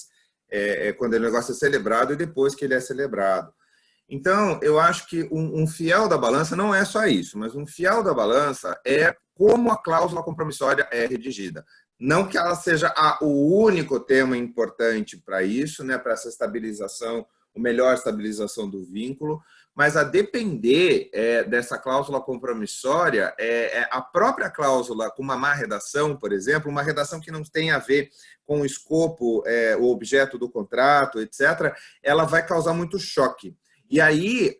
quando o negócio é celebrado e depois que ele é celebrado. Então, eu acho que um fiel da balança não é só isso, mas um fiel da balança é como a cláusula compromissória é redigida. Não que ela seja o único tema importante para isso, né, para essa estabilização, a melhor estabilização do vínculo, mas a depender dessa cláusula compromissória, a própria cláusula com uma má redação, por exemplo, uma redação que não tem a ver com o escopo, o objeto do contrato, etc., ela vai causar muito choque. E aí,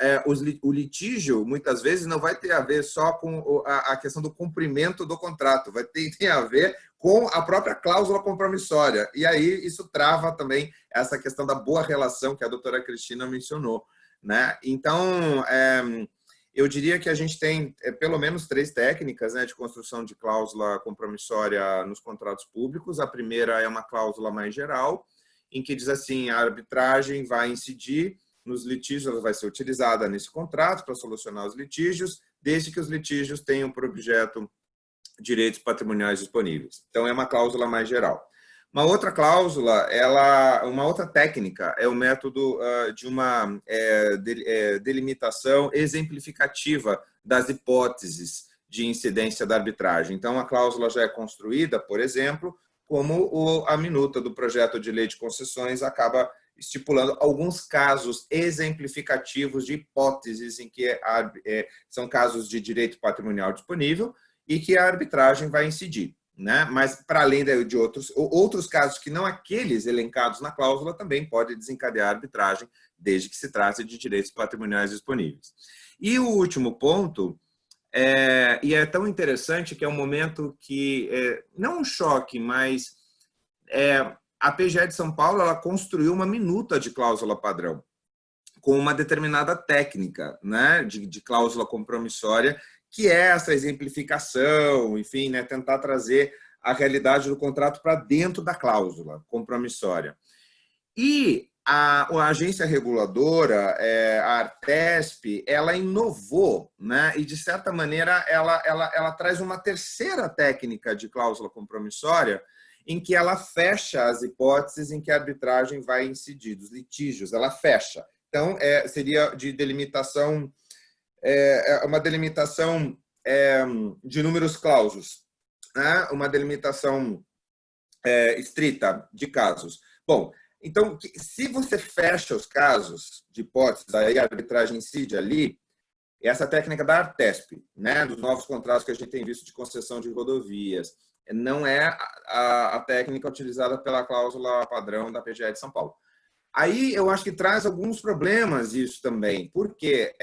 o litígio, muitas vezes, não vai ter a ver só com a questão do cumprimento do contrato, tem a ver com a própria cláusula compromissória. E aí, isso trava também essa questão da boa relação que a doutora Cristina mencionou, né? Então, eu diria que a gente tem pelo menos 3 técnicas, né, de construção de cláusula compromissória nos contratos públicos. A primeira é uma cláusula mais geral, em que diz assim, a arbitragem vai incidir nos litígios, ela vai ser utilizada nesse contrato para solucionar os litígios, desde que os litígios tenham por objeto direitos patrimoniais disponíveis. Então, é uma cláusula mais geral. Uma outra cláusula, uma outra técnica, é o método de uma delimitação exemplificativa das hipóteses de incidência da arbitragem. Então, a cláusula já é construída, por exemplo, como a minuta do projeto de lei de concessões acaba estipulando alguns casos exemplificativos de hipóteses em que são casos de direito patrimonial disponível e que a arbitragem vai incidir, né? Mas, para além de outros casos que não aqueles elencados na cláusula, também pode desencadear a arbitragem, desde que se trate de direitos patrimoniais disponíveis. E o último ponto, e é tão interessante que é um momento que, não um choque, mas a PGE de São Paulo ela construiu uma minuta de cláusula padrão, com uma determinada técnica, né, de cláusula compromissória, que é essa exemplificação, enfim, né, tentar trazer a realidade do contrato para dentro da cláusula compromissória. E a agência reguladora, a Artesp, ela inovou, né, e, de certa maneira, ela traz uma terceira técnica de cláusula compromissória, em que ela fecha as hipóteses em que a arbitragem vai incidir, dos litígios, ela fecha. Então, seria de delimitação, uma delimitação de números clausos, né? Uma delimitação estrita de casos. Bom, então, se você fecha os casos de hipóteses, aí a arbitragem incide ali, essa técnica da Artesp, né? Dos novos contratos que a gente tem visto de concessão de rodovias, não é a técnica utilizada pela cláusula padrão da PGE de São Paulo. Aí eu acho que traz alguns problemas isso também, porque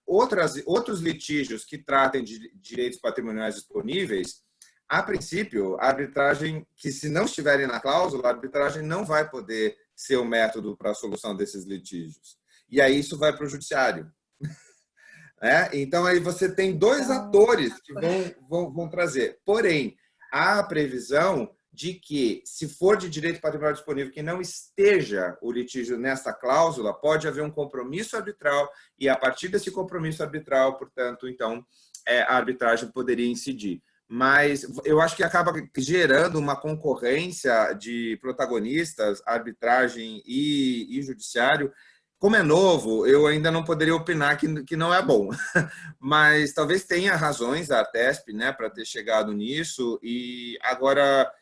outros litígios que tratem de direitos patrimoniais disponíveis, a princípio, a arbitragem, que se não estiverem na cláusula, a arbitragem não vai poder ser o método para a solução desses litígios. E aí isso vai para o judiciário. Então, aí você tem dois atores que vão trazer. Porém, há a previsão de que, se for de direito patrimonial disponível que não esteja o litígio nessa cláusula, pode haver um compromisso arbitral e, a partir desse compromisso arbitral, portanto, então, a arbitragem poderia incidir. Mas eu acho que acaba gerando uma concorrência de protagonistas, arbitragem e judiciário. Como é novo, eu ainda não poderia opinar que não é bom, mas talvez tenha razões a ARTESP, né, para ter chegado nisso, e agora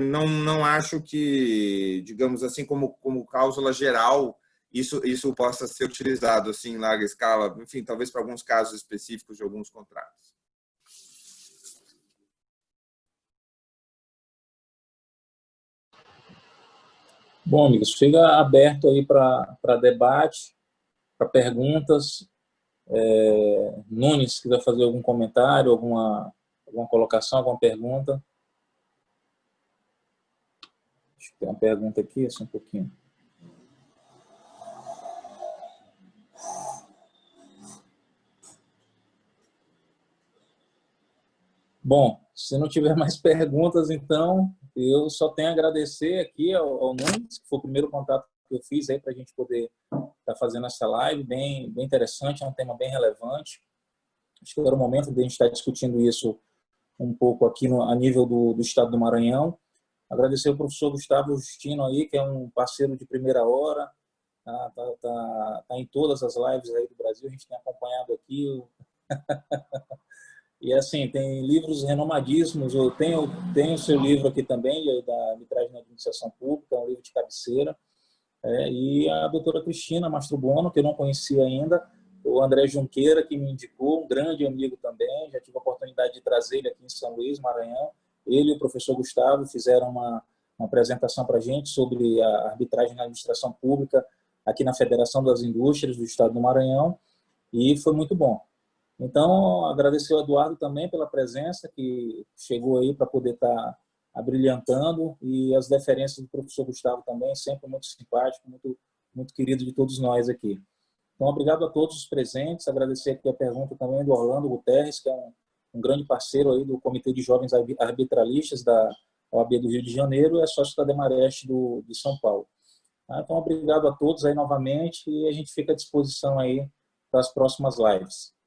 não acho que, digamos assim, como cláusula geral, isso possa ser utilizado assim, em larga escala, enfim, talvez para alguns casos específicos de alguns contratos. Bom, amigos, fica aberto aí para debate, para perguntas. Nunes, se quiser fazer algum comentário, alguma colocação, alguma pergunta. Acho que tem uma pergunta aqui, só um pouquinho. Bom, se não tiver mais perguntas, então, eu só tenho a agradecer aqui ao Nunes, que foi o primeiro contato que eu fiz aí para a gente poder estar fazendo essa live, bem interessante, é um tema bem relevante. Acho que era o momento de a gente estar discutindo isso um pouco aqui a nível do estado do Maranhão. Agradecer ao professor Gustavo Justino aí, que é um parceiro de primeira hora, tá em todas as lives aí do Brasil, a gente tem acompanhado aqui. E assim, tem livros renomadíssimos, eu tenho o seu livro aqui também, da arbitragem na administração pública, um livro de cabeceira, e a doutora Cristina Mastrobuono, que eu não conhecia ainda, o André Junqueira, que me indicou, um grande amigo também, já tive a oportunidade de trazer ele aqui em São Luís, Maranhão. Ele e o professor Gustavo fizeram uma apresentação para a gente sobre a arbitragem na administração pública aqui na Federação das Indústrias do Estado do Maranhão, e foi muito bom. Então, agradecer ao Eduardo também pela presença, que chegou aí para poder estar abrilhantando, e as deferências do professor Gustavo também, sempre muito simpático, muito querido de todos nós aqui. Então, obrigado a todos os presentes, agradecer aqui a pergunta também do Orlando Guterres, que é um grande parceiro aí do Comitê de Jovens Arbitralistas da OAB do Rio de Janeiro e é sócio da Demarest de São Paulo. Então, obrigado a todos aí novamente, e a gente fica à disposição aí para as próximas lives.